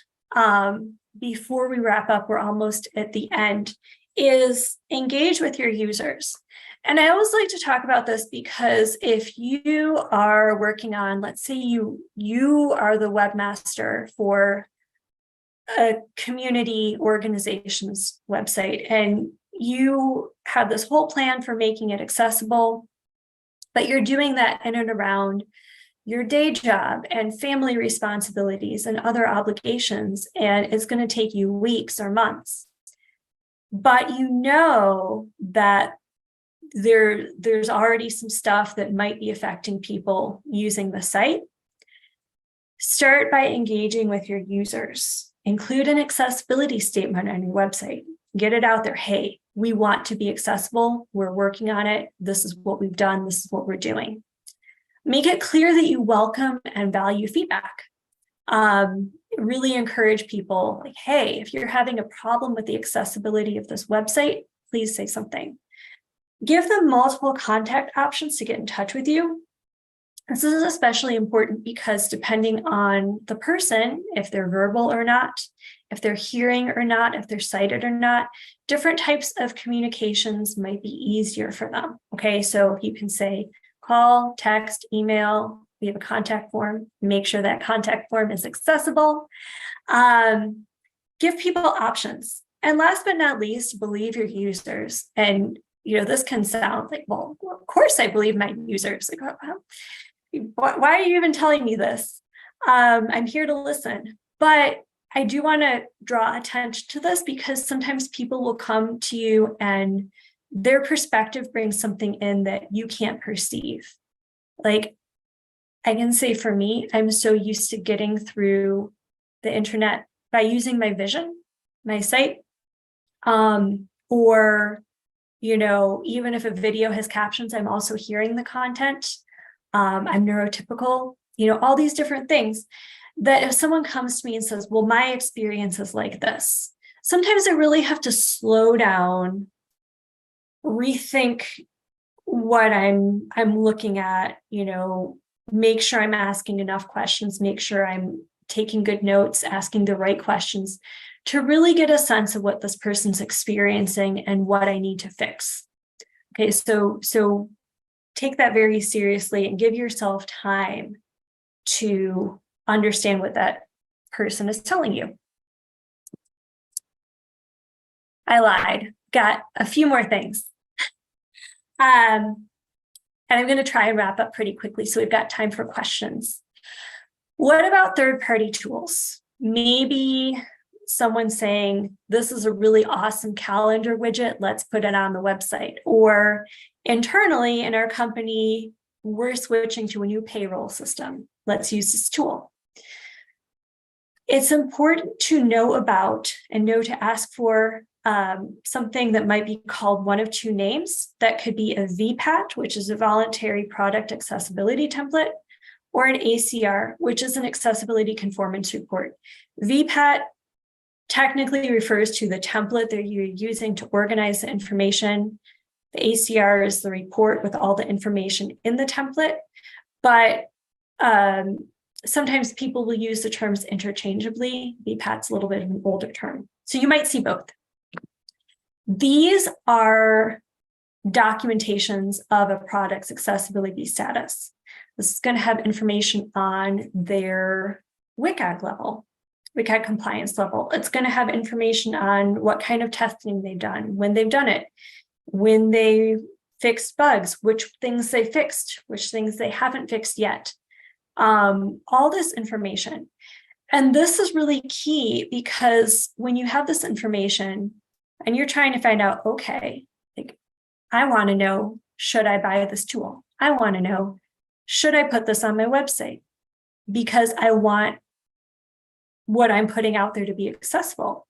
before we wrap up, we're almost at the end, is engage with your users. And I always like to talk about this because if you are working on, let's say you are the webmaster for a community organization's website and you have this whole plan for making it accessible, but you're doing that in and around your day job and family responsibilities and other obligations, and it's going to take you weeks or months. But that there's already some stuff that might be affecting people using the site. Start by engaging with your users. Include an accessibility statement on your website. Get it out there. Hey, we want to be accessible. We're working on it. This is what we've done. This is what we're doing. Make it clear that you welcome and value feedback. Really encourage people like, hey, if you're having a problem with the accessibility of this website, please say something. Give them multiple contact options to get in touch with you. This is especially important because depending on the person, if they're verbal or not, if they're hearing or not, if they're sighted or not, different types of communications might be easier for them. Okay, so you can say call, text, email, we have a contact form, make sure that contact form is accessible. Give people options. And last but not least, believe your users. And this can sound like, well, of course I believe my users. Like, why are you even telling me this? I'm here to listen. But I do want to draw attention to this because sometimes people will come to you and their perspective brings something in that you can't perceive. Like, I can say for me, I'm so used to getting through the internet by using my vision, my sight, or, even if a video has captions, I'm also hearing the content. I'm neurotypical, all these different things that if someone comes to me and says, well, my experience is like this, sometimes I really have to slow down, rethink what I'm looking at, make sure I'm asking enough questions, make sure I'm taking good notes, asking the right questions to really get a sense of what this person's experiencing and what I need to fix. Okay, so take that very seriously and give yourself time to understand what that person is telling you. I lied, got a few more things. And I'm going to try and wrap up pretty quickly so we've got time for questions. What about third-party tools? Maybe someone saying, this is a really awesome calendar widget, let's put it on the website. Or internally in our company, we're switching to a new payroll system. Let's use this tool. It's important to know about and know to ask for something that might be called one of two names. That could be a VPAT, which is a voluntary product accessibility template, or an ACR, which is an accessibility conformance report. VPAT technically refers to the template that you're using to organize the information. The ACR is the report with all the information in the template, but sometimes people will use the terms interchangeably. VPAT's a little bit of an older term. So you might see both. These are documentations of a product's accessibility status. This is going to have information on their WCAG level, WCAG compliance level. It's going to have information on what kind of testing they've done, when they've done it, when they fixed bugs, which things they fixed, which things they haven't fixed yet. All this information. And this is really key because when you have this information and you're trying to find out, okay, like, I want to know, should I buy this tool? I want to know, should I put this on my website? Because I want what I'm putting out there to be accessible.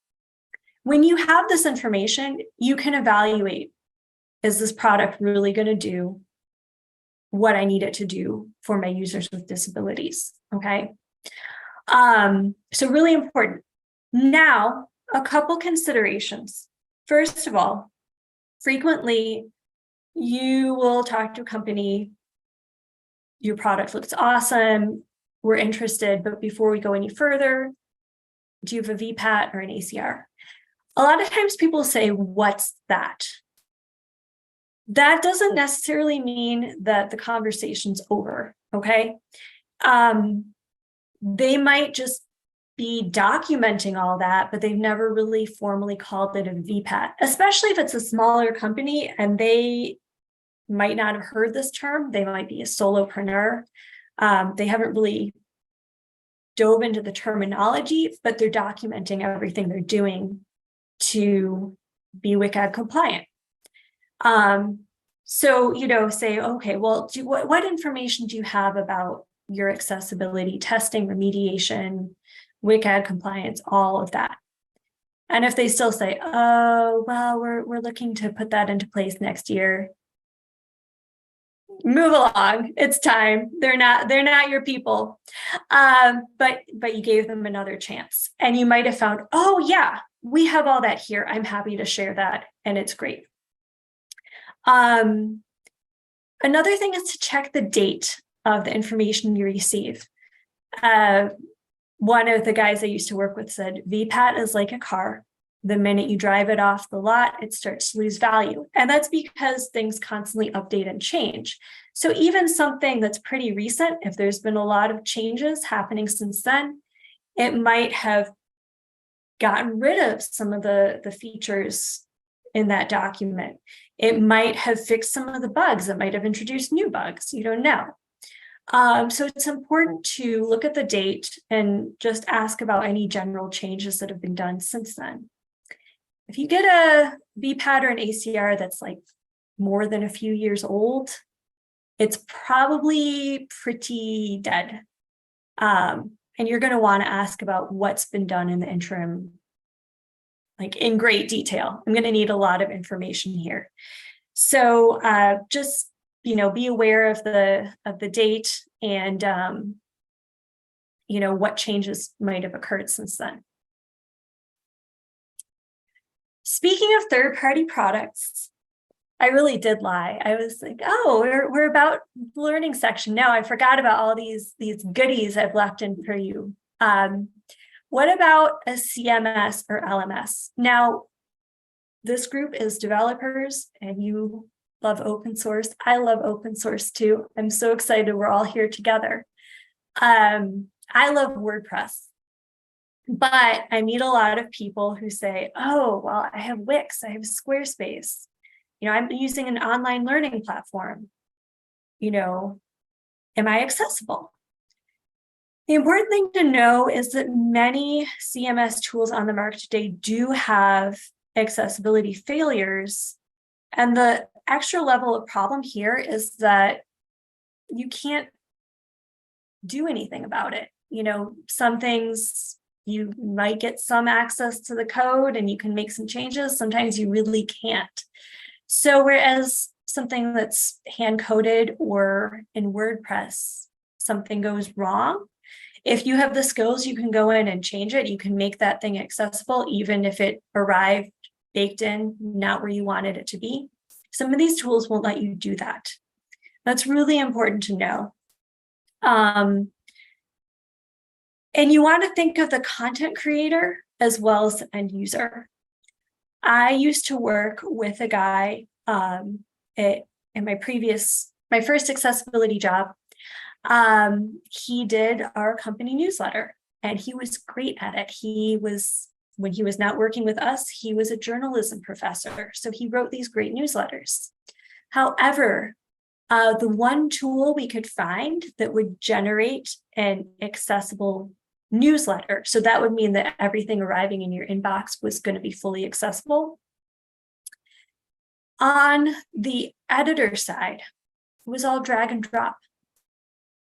When you have this information, you can evaluate, is this product really going to do what I need it to do for my users with disabilities? Okay. So really important. Now, a couple considerations. First of all, frequently you will talk to a company, your product looks awesome, we're interested, but before we go any further, do you have a VPAT or an ACR? A lot of times people say, what's that? That doesn't necessarily mean that the conversation's over, okay? They might just be documenting all that, but they've never really formally called it a VPAT, especially if it's a smaller company and they might not have heard this term. They might be a solopreneur. They haven't really dove into the terminology, but they're documenting everything they're doing to be WCAG compliant. So, say, okay, well, what information do you have about your accessibility testing, remediation, WCAG compliance, all of that? And if they still say, oh, well, we're looking to put that into place next year, move along. It's time. They're not your people. But you gave them another chance. And you might have found, oh yeah, we have all that here. I'm happy to share that. And it's great. Another thing is to check the date of the information you receive. One of the guys I used to work with said, VPAT is like a car. The minute you drive it off the lot, it starts to lose value. And that's because things constantly update and change. So even something that's pretty recent, if there's been a lot of changes happening since then, it might have gotten rid of some of the features in that document. It might have fixed some of the bugs. It might have introduced new bugs. You don't know. So it's important to look at the date and just ask about any general changes that have been done since then. If you get a VPAT or an ACR that's like more than a few years old, it's probably pretty dead. And you're going to want to ask about what's been done in the interim, like in great detail. I'm going to need a lot of information here. So just, be aware of the date and, what changes might have occurred since then. Speaking of third-party products, I really did lie. I was like, oh, we're about the learning section. No, I forgot about all these goodies I've left in for you. What about a CMS or LMS? Now, this group is developers and you love open source. I love open source too. I'm so excited we're all here together. I love WordPress. But I meet a lot of people who say, oh, well, I have Wix, I have Squarespace. I'm using an online learning platform. Am I accessible? The important thing to know is that many CMS tools on the market today do have accessibility failures. And the extra level of problem here is that you can't do anything about it. Some things you might get some access to the code and you can make some changes. Sometimes you really can't. So whereas something that's hand coded or in WordPress, something goes wrong, if you have the skills, you can go in and change it. You can make that thing accessible, even if it arrived baked in, not where you wanted it to be. Some of these tools won't let you do that. That's really important to know. And you want to think of the content creator as well as the end user. I used to work with a guy in my first accessibility job. He did our company newsletter and he was great at it. When he was not working with us, he was a journalism professor. So he wrote these great newsletters. However, the one tool we could find that would generate an accessible newsletter, so that would mean that everything arriving in your inbox was going to be fully accessible. On the editor side, it was all drag and drop.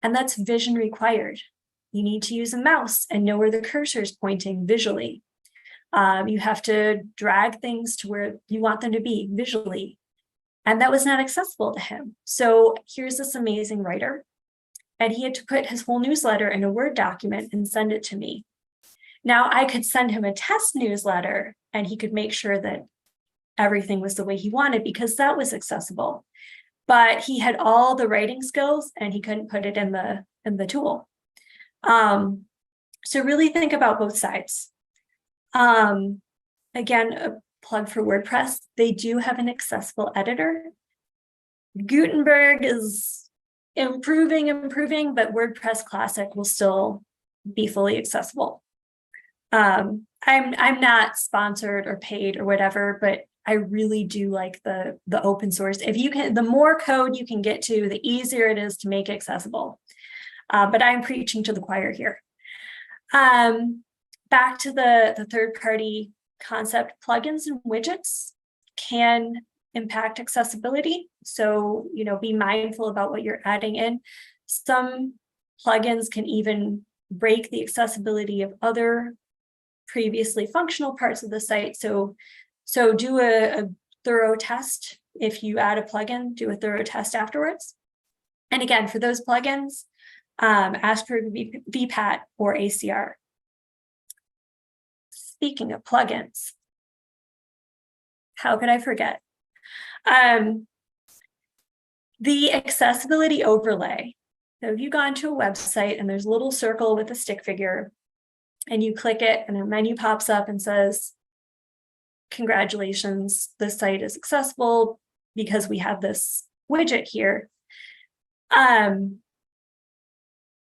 And that's vision required. You need to use a mouse and know where the cursor is pointing visually. You have to drag things to where you want them to be visually. And that was not accessible to him. So here's this amazing writer. And he had to put his whole newsletter in a Word document and send it to me. Now I could send him a test newsletter and he could make sure that everything was the way he wanted because that was accessible. But he had all the writing skills and he couldn't put it in the tool. So really think about both sides. Again, a plug for WordPress. They do have an accessible editor. Gutenberg is improving, but WordPress Classic will still be fully accessible. I'm not sponsored or paid or whatever, but I really do like the open source. If you can, the more code you can get to, the easier it is to make accessible. But I'm preaching to the choir here. Back to the third-party concept, plugins and widgets can impact accessibility. So, be mindful about what you're adding in. Some plugins can even break the accessibility of other previously functional parts of the site. So do a thorough test. If you add a plugin, do a thorough test afterwards. And again, for those plugins, ask for VPAT or ACR. Speaking of plugins, how could I forget? The accessibility overlay So if you go onto a website and there's a little circle with a stick figure and you click it and a menu pops up and says, congratulations, the site is accessible because we have this widget here.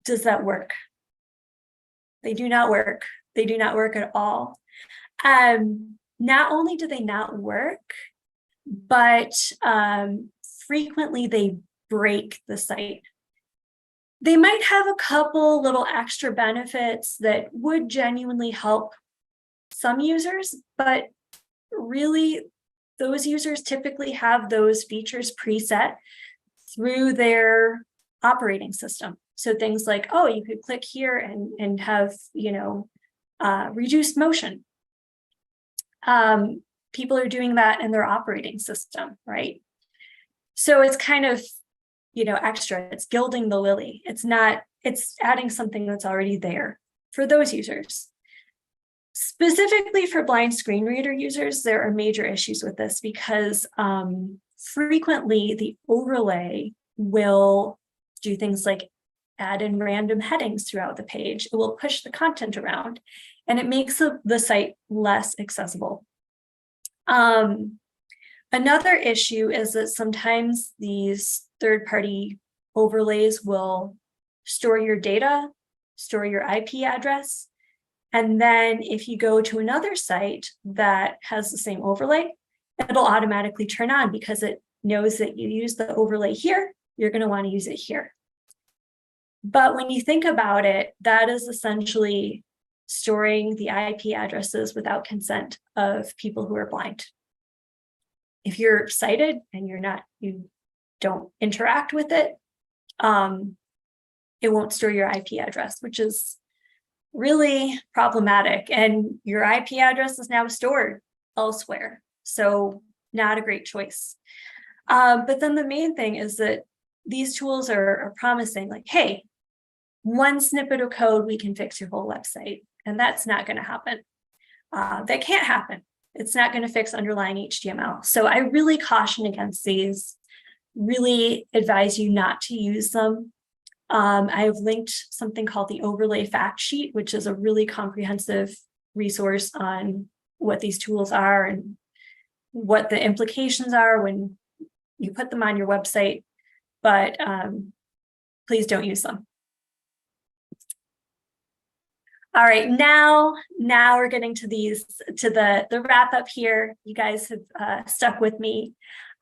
Does that work? They do not work. They do not work at all. Not only do they not work, but frequently they break the site. They might have a couple little extra benefits that would genuinely help some users, but really those users typically have those features preset through their operating system. So things like, oh, you could click here and have, reduced motion. People are doing that in their operating system, right? So it's kind of, extra. It's gilding the lily. It's adding something that's already there for those users. Specifically for blind screen reader users, there are major issues with this because frequently the overlay will do things like add in random headings throughout the page. It will push the content around and it makes the site less accessible. Another issue is that sometimes these third-party overlays will store your data, store your IP address, and then if you go to another site that has the same overlay, it'll automatically turn on because it knows that you use the overlay here, you're going to want to use it here. But when you think about it, that is essentially storing the IP addresses without consent of people who are blind. If you're sighted and you don't interact with it, it won't store your IP address, which is really problematic. And your IP address is now stored elsewhere. So not a great choice. But then the main thing is that these tools are promising like, hey, one snippet of code, we can fix your whole website. And that's not going to happen. That can't happen. It's not going to fix underlying HTML. So I really caution against these, really advise you not to use them. I have linked something called the Overlay Fact Sheet, which is a really comprehensive resource on what these tools are and what the implications are when you put them on your website, but please don't use them. All right, now we're getting to the wrap up here. You guys have stuck with me,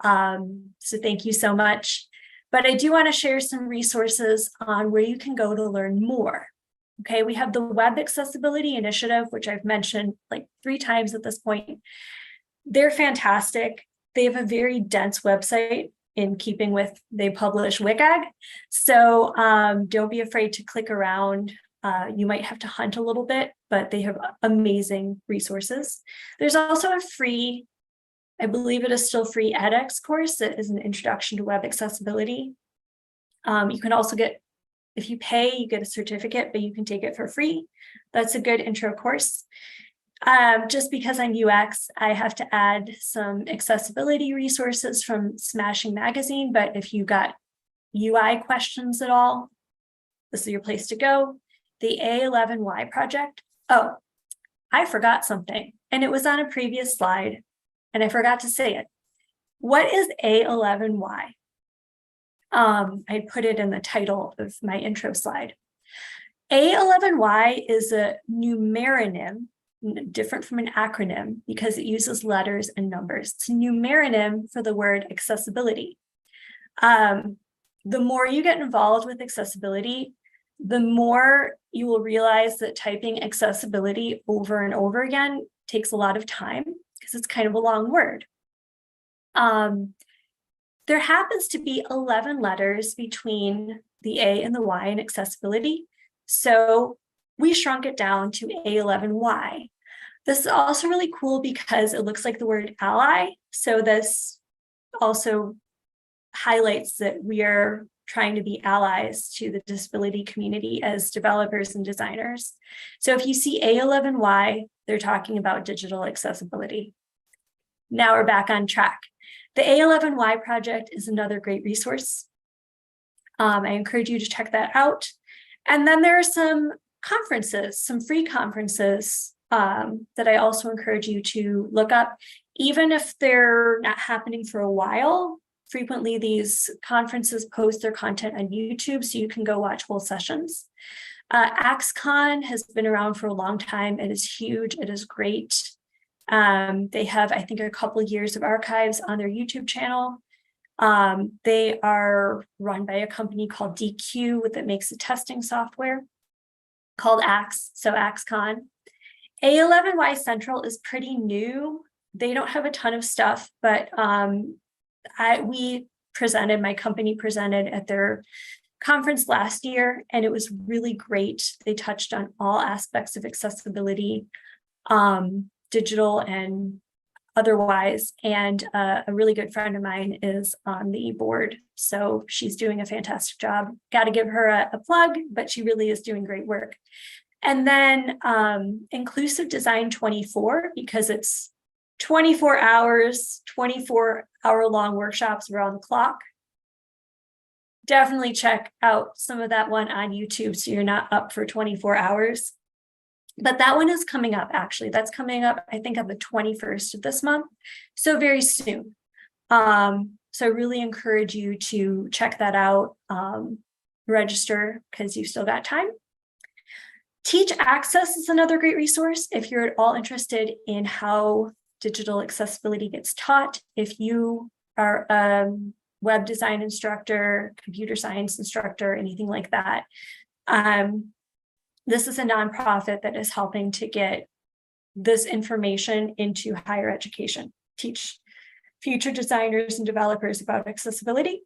so thank you so much. But I do want to share some resources on where you can go to learn more. Okay, we have the Web Accessibility Initiative, which I've mentioned like 3 times at this point. They're fantastic. They have a very dense website in keeping with they publish WCAG. So don't be afraid to click around. You might have to hunt a little bit, but they have amazing resources. There's also a free, I believe it is still free edX course that is an introduction to web accessibility. You can also get, if you pay, you get a certificate, but you can take it for free. That's a good intro course. Just because I'm UX, I have to add some accessibility resources from Smashing Magazine, but if you got UI questions at all, this is your place to go. The A11Y project. Oh, I forgot something, and it was on a previous slide, and I forgot to say it. What is A11Y? I put it in the title of my intro slide. A11Y is a numeronym, different from an acronym because it uses letters and numbers. It's a numeronym for the word accessibility. The more you get involved with accessibility, the more you will realize that typing accessibility over and over again takes a lot of time because it's kind of a long word. There happens to be 11 letters between the A and the Y in accessibility. So we shrunk it down to A11Y. This is also really cool because it looks like the word ally. So this also highlights that we are trying to be allies to the disability community as developers and designers. So if you see A11Y, they're talking about digital accessibility. Now we're back on track. The A11Y project is another great resource. I encourage you to check that out. And then there are some conferences, some free conferences that I also encourage you to look up, even if they're not happening for a while. Frequently, these conferences post their content on YouTube, so you can go watch whole sessions. AxeCon has been around for a long time. It is huge. It is great. They have, I think, a couple of years of archives on their YouTube channel. They are run by a company called DQ that makes a testing software called Axe, so AxeCon. A11Y Central is pretty new. They don't have a ton of stuff, but my company presented at their conference last year, and it was really great. They touched on all aspects of accessibility, digital and otherwise. And a really good friend of mine is on the board, so she's doing a fantastic job. Got to give her a plug, but she really is doing great work. And then Inclusive Design 24, because it's 24 hours, 24-hour-long workshops around the clock. Definitely check out some of that one on YouTube so you're not up for 24 hours. But that one is coming up, actually. That's coming up, I think, on the 21st of this month, so very soon. So I really encourage you to check that out, register, because you've still got time. Teach Access is another great resource if you're at all interested in how digital accessibility gets taught. If you are a web design instructor, computer science instructor, anything like that, this is a nonprofit that is helping to get this information into higher education, teach future designers and developers about accessibility.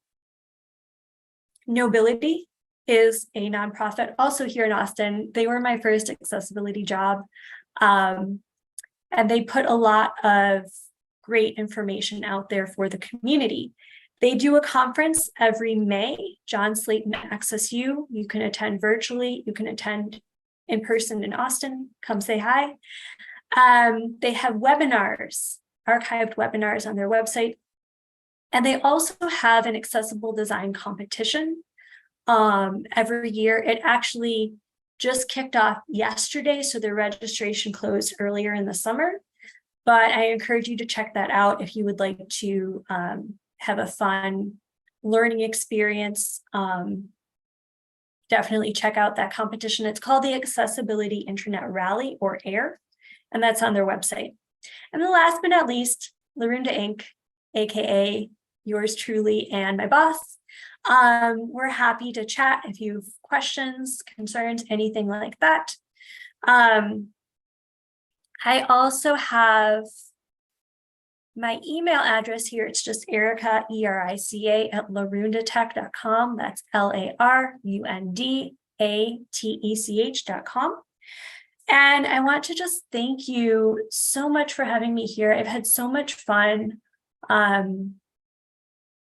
Nobility is a nonprofit also here in Austin. They were my first accessibility job. And they put a lot of great information out there for the community. They do a conference every May, John Slayton Access U. You can attend virtually, you can attend in person in Austin, come say hi. They have webinars, archived webinars on their website. And they also have an accessible design competition every year. It actually just kicked off yesterday, so their registration closed earlier in the summer. But I encourage you to check that out if you would like to have a fun learning experience. Definitely check out that competition. It's called the Accessibility Internet Rally, or AIR, and that's on their website. And then last but not least, Larunda Inc., aka yours truly and my boss. We're happy to chat if you have questions, concerns, anything like that. I also have my email address here. It's just Erica, ERICA, at larundatech.com. That's LARUNDATECH.com. And I want to just thank you so much for having me here. I've had so much fun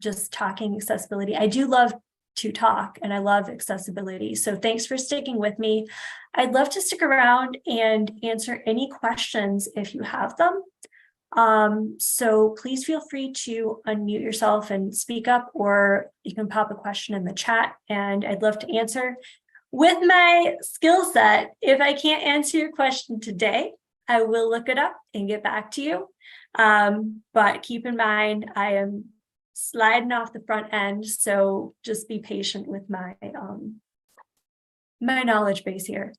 just talking accessibility. I do love to talk and I love accessibility. So thanks for sticking with me. I'd love to stick around and answer any questions if you have them. So please feel free to unmute yourself and speak up, or you can pop a question in the chat and I'd love to answer. With my skill set, if I can't answer your question today, I will look it up and get back to you. But keep in mind, I am sliding off the front end, so just be patient with my my knowledge base here.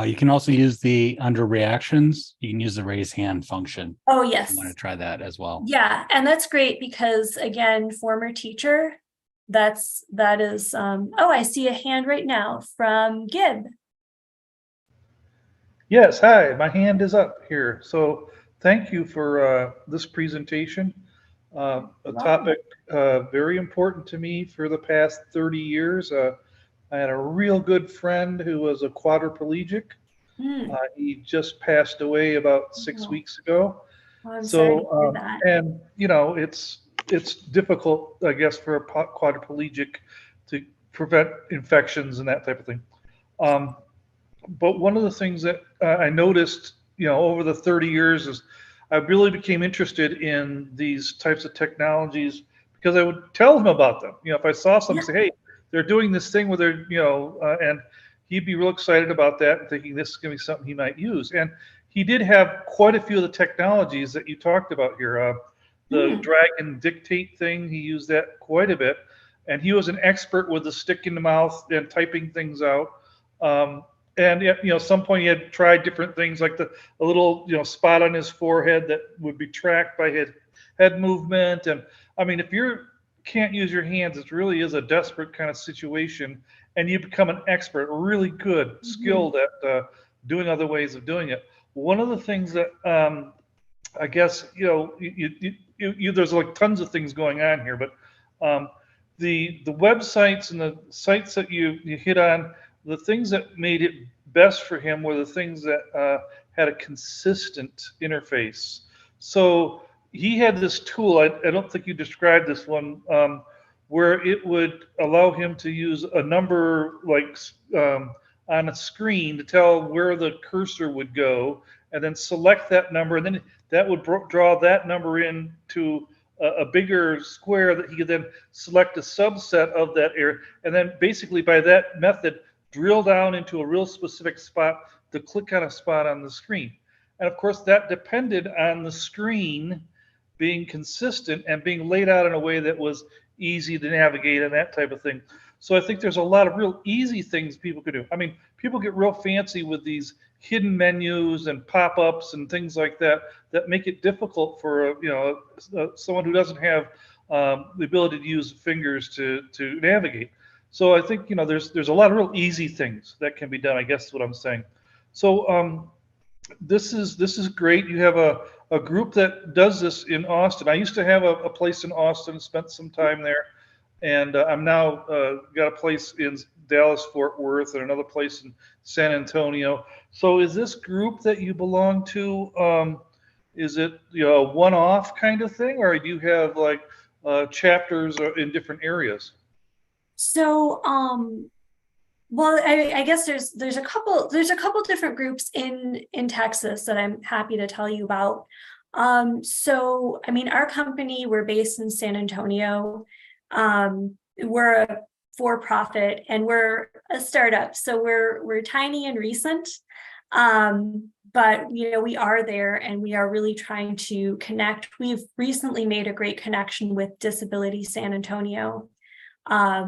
You can also use under reactions, you can use the raise hand function. Oh, yes. I want to try that as well. Yeah, and that's great because, again, former teacher, that is, oh, I see a hand right now from Gib. Yes, hi, my hand is up here. So thank you for this presentation. A topic very important to me for the past 30 years. I had a real good friend who was a quadriplegic. He just passed away about 6 weeks ago. Oh, I'm sorry to hear that. And you know, it's difficult, I guess, for a quadriplegic to prevent infections and that type of thing. But one of the things that I noticed, you know, over the 30 years is I really became interested in these types of technologies because I would tell him about them. If I saw something, Yeah. say, hey, they're doing this thing where they're, and he'd be real excited about that and thinking this is going to be something he might use. And he did have quite a few of the technologies that you talked about here. The Mm. drag and dictate thing, he used that quite a bit. And he was an expert with the stick in the mouth and typing things out. And at some point he had tried different things like a little spot on his forehead that would be tracked by his head movement. And I mean, if you can't use your hands, it really is a desperate kind of situation, and you become an expert, really good, skilled at doing other ways of doing it. One of the things that I guess there's like tons of things going on here, but the websites and the sites that you hit on, the things that made it best for him were the things that had a consistent interface. So he had this tool. I don't think you described this one, where it would allow him to use a number like on a screen to tell where the cursor would go, and then select that number, and then that would draw that number into a bigger square that he could then select a subset of that area, and then basically by that method drill down into a real specific spot to click on a spot on the screen. And of course that depended on the screen being consistent and being laid out in a way that was easy to navigate and that type of thing. So I think there's a lot of real easy things people could do. I mean, people get real fancy with these hidden menus and pop-ups and things like that that make it difficult for someone who doesn't have the ability to use fingers to navigate. So I think there's a lot of real easy things that can be done. I guess is what I'm saying. So this is great. You have a group that does this in Austin. I used to have a place in Austin, spent some time there, and I'm now got a place in Dallas, Fort Worth, and another place in San Antonio. So is this group that you belong to? Is it a one-off kind of thing, or do you have like chapters in different areas? So, well, I guess there's a couple different groups in Texas that I'm happy to tell you about. So I mean, our company, we're based in San Antonio. We're a for-profit and we're a startup, so we're tiny and recent. But we are there and we are really trying to connect. We've recently made a great connection with Disability San Antonio,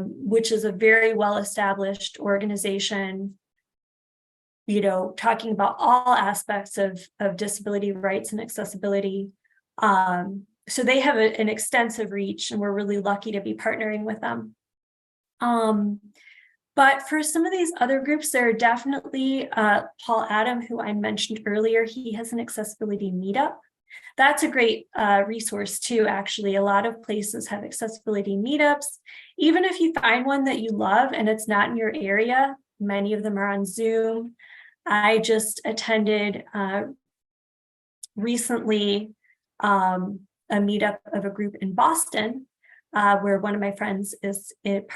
which is a very well-established organization, talking about all aspects of disability rights and accessibility. So they have an extensive reach, and we're really lucky to be partnering with them. But for some of these other groups, there are definitely Paul Adam, who I mentioned earlier. He has an accessibility meetup. That's a great resource too, actually. A lot of places have accessibility meetups. Even if you find one that you love and it's not in your area, many of them are on Zoom. I just attended recently a meetup of a group in Boston where one of my friends is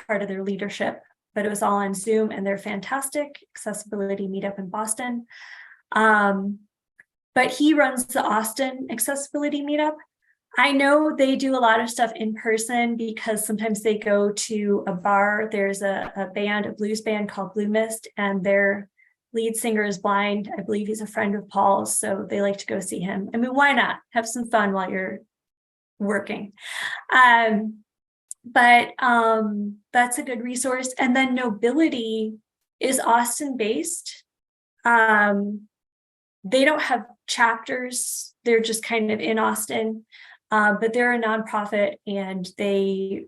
part of their leadership, but it was all on Zoom, and they're fantastic. Accessibility meetup in Boston. But he runs the Austin accessibility meetup. I know they do a lot of stuff in person because sometimes they go to a bar. There's a blues band called Blue Mist, and their lead singer is blind. I believe he's a friend of Paul's, so they like to go see him. I mean, why not? Have some fun while you're working. But that's a good resource. And then Nobility is Austin based. They don't have chapters. They're just kind of in Austin, but they're a nonprofit, and they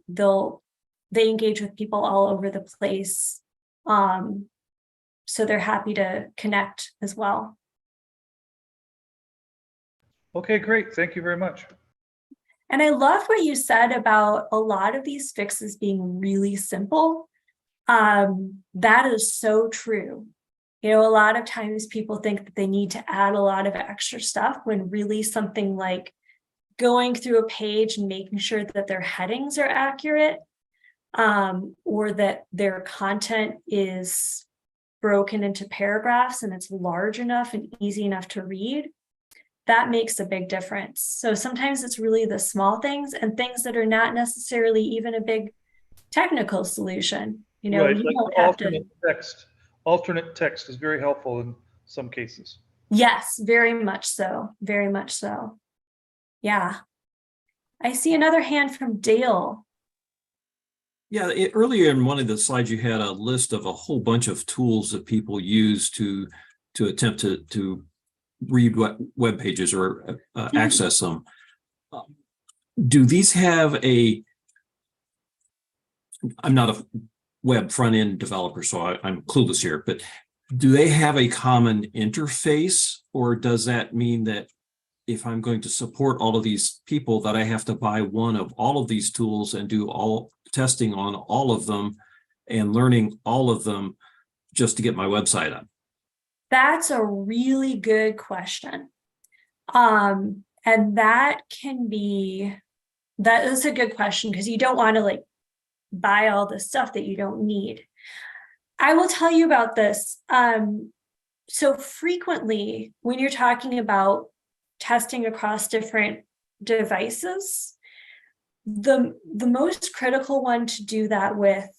engage with people all over the place. So they're happy to connect as well. Okay, great. Thank you very much. And I love what you said about a lot of these fixes being really simple. That is so true. A lot of times people think that they need to add a lot of extra stuff when really something like going through a page and making sure that their headings are accurate, or that their content is broken into paragraphs and it's large enough and easy enough to read. that makes a big difference. So sometimes it's really the small things and things that are not necessarily even a big technical solution. You know, Right, you like don't have to. alternate text. Alternate text is very helpful in some cases. Yes, very much so. Very much so. Yeah. I see another hand from Dale. Yeah, earlier in one of the slides, you had a list of a whole bunch of tools that people use to attempt to read web pages or access them. Do these have I'm not a web front end developer, so I'm clueless here, but do they have a common interface, or does that mean that if I'm going to support all of these people that I have to buy one of all of these tools and do all testing on all of them and learning all of them just to get my website up? That's a really good question. And that is a good question because you don't want to like buy all the stuff that you don't need. I will tell you about this. So frequently when you're talking about testing across different devices, the most critical one to do that with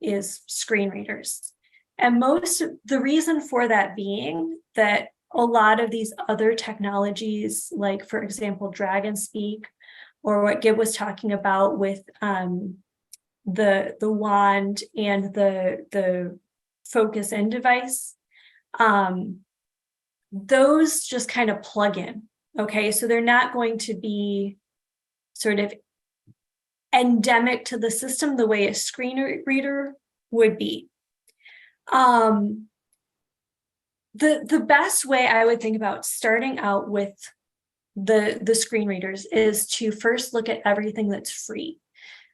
is screen readers. And the reason for that being that a lot of these other technologies, like for example, Dragon Speak, or what Gib was talking about with the wand and the focus in device, those just kind of plug in. Okay, so they're not going to be sort of endemic to the system the way a screen reader would be. The best way I would think about starting out with the screen readers is to first look at everything that's free,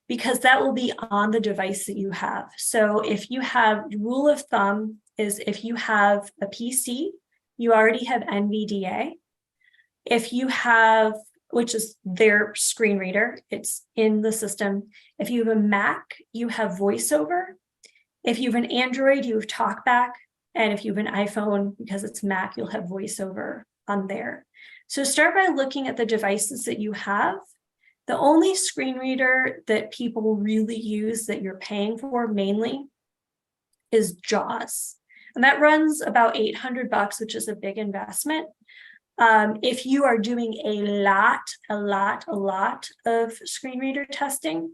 because that will be on the device that you have. So if you have, rule of thumb is if you have a PC, you already have NVDA. If you have, which is their screen reader, it's in the system. If you have a Mac, you have VoiceOver. If you have an Android, you have TalkBack. And if you have an iPhone, because it's Mac, you'll have VoiceOver on there. So start by looking at the devices that you have. The only screen reader that people really use that you're paying for mainly is JAWS. And that runs about $800, which is a big investment. If you are doing a lot of screen reader testing,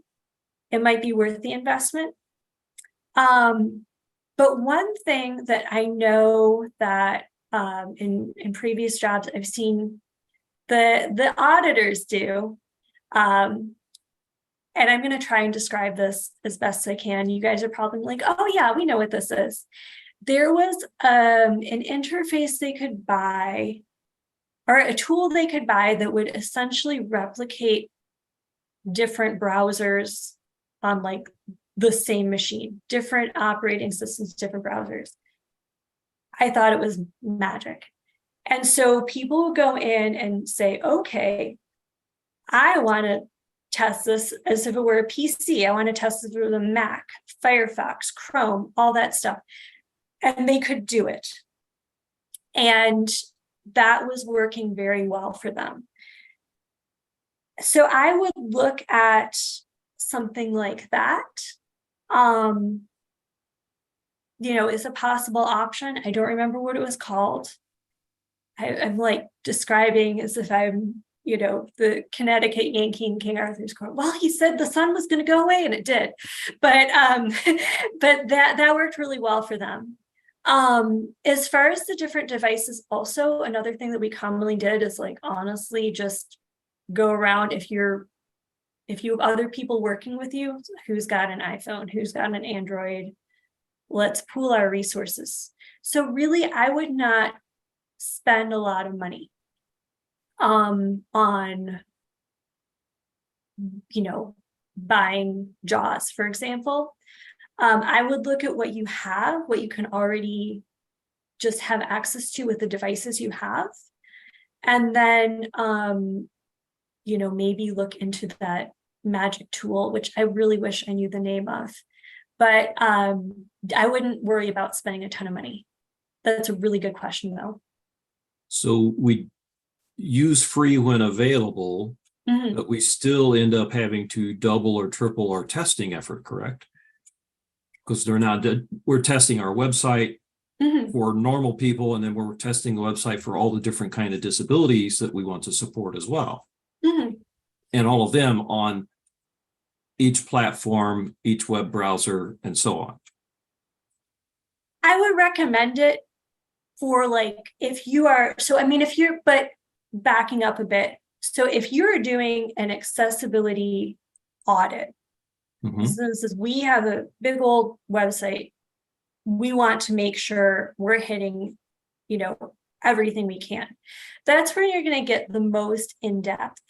it might be worth the investment. But one thing that I know that in previous jobs I've seen the auditors do, and I'm going to try and describe this as best I can. You guys are probably like, oh yeah, we know what this is. There was an interface they could buy, or a tool they could buy that would essentially replicate different browsers on like the same machine, different operating systems, different browsers. I thought it was magic. And so people will go in and say, okay, I want to test this as if it were a PC. I want to test it through the Mac, Firefox, Chrome, all that stuff. And they could do it. And that was working very well for them. So I would look at something like that. Is a possible option. I don't remember what it was called. I'm like describing as if I'm, the Connecticut Yankee in King Arthur's Court. Well, he said the sun was going to go away, and it did. But but that worked really well for them. As far as the different devices, also another thing that we commonly did is like honestly just go around if you have other people working with you, who's got an iPhone, who's got an Android, let's pool our resources. So really, I would not spend a lot of money on buying JAWS, for example. I would look at what you have, what you can already just have access to with the devices you have, and then maybe look into that magic tool, which I really wish I knew the name of. But I wouldn't worry about spending a ton of money. That's a really good question, though. So we use free when available, Mhm. but we still end up having to double or triple our testing effort, correct? Because we're testing our website Mhm. for normal people, and then we're testing the website for all the different kind of disabilities that we want to support as well. Mhm. And all of them on each platform, each web browser, and so on. I would recommend it for like, if you are, so I mean, if you're, but backing up a bit. So if you're doing an accessibility audit, Mhm. this is, we have a big old website. We want to make sure we're hitting, everything we can. That's where you're going to get the most in-depth.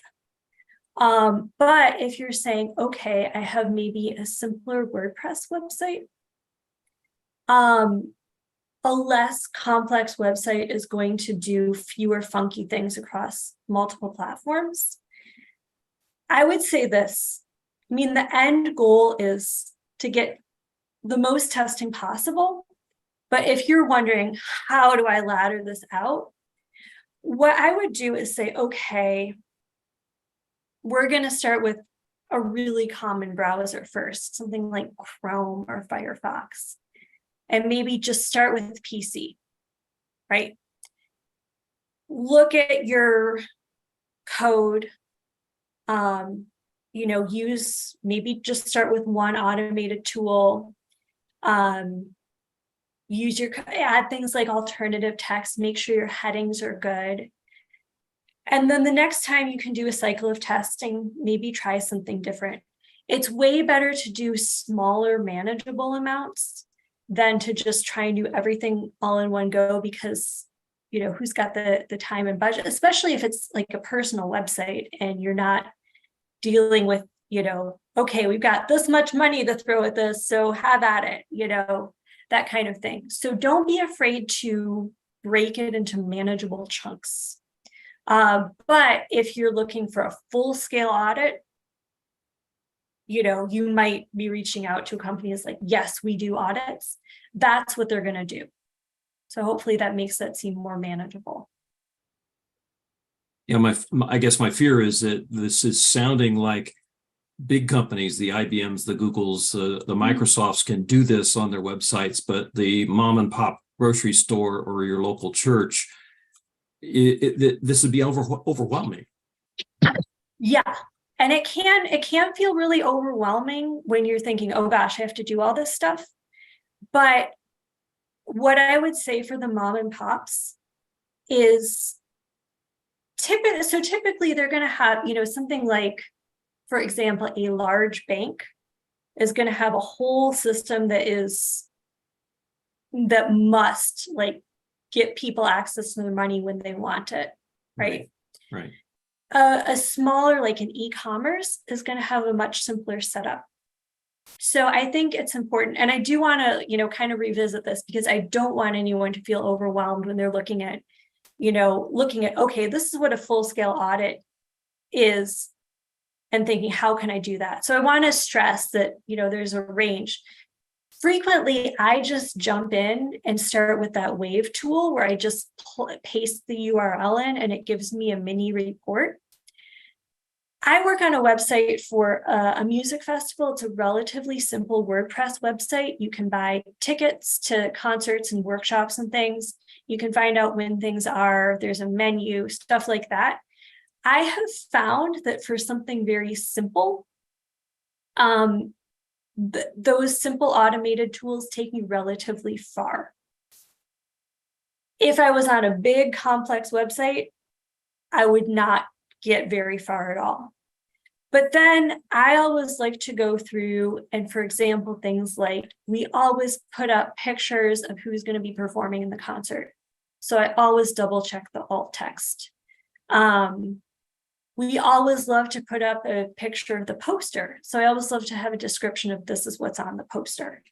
But if you're saying, okay, I have maybe a simpler WordPress website, a less complex website is going to do fewer funky things across multiple platforms. I would say this, I mean, the end goal is to get the most testing possible. But if you're wondering, how do I ladder this out? What I would do is say, okay, we're going to start with a really common browser first, something like Chrome or Firefox, and maybe just start with PC, right? Look at your code, use, maybe just start with one automated tool, add things like alternative text, make sure your headings are good. And then the next time you can do a cycle of testing, maybe try something different. It's way better to do smaller, manageable amounts than to just try and do everything all in one go, because who's got the time and budget, especially if it's like a personal website and you're not dealing with, okay, we've got this much money to throw at this, so have at it, that kind of thing. So don't be afraid to break it into manageable chunks. But if you're looking for a full-scale audit, you might be reaching out to companies like, yes, we do audits. That's what they're going to do. So hopefully that makes that seem more manageable. Yeah, I guess my fear is that this is sounding like big companies, the IBMs, the Googles, the Microsofts can do this on their websites, but the mom and pop grocery store or your local church, this would be overwhelming. Yeah. And it can feel really overwhelming when you're thinking, oh gosh, I have to do all this stuff. But what I would say for the mom and pops is typically they're going to have, something like, for example, a large bank is going to have a whole system that must like get people access to their money when they want it, right? Right. A smaller, like an e-commerce, is going to have a much simpler setup. So I think it's important, and I do want to, kind of revisit this, because I don't want anyone to feel overwhelmed when they're looking at, okay, this is what a full-scale audit is, and thinking, how can I do that? So I want to stress that, there's a range. Frequently, I just jump in and start with that Wave tool where I just paste the URL in and it gives me a mini report. I work on a website for a music festival. It's a relatively simple WordPress website. You can buy tickets to concerts and workshops and things. You can find out when things are, there's a menu, stuff like that. I have found that for something very simple, those simple automated tools take me relatively far. If I was on a big complex website, I would not get very far at all. But then I always like to go through, and for example, things like, we always put up pictures of who's going to be performing in the concert. So I always double check the alt text. We always love to put up a picture of the poster. So I always love to have a description of this is what's on the poster,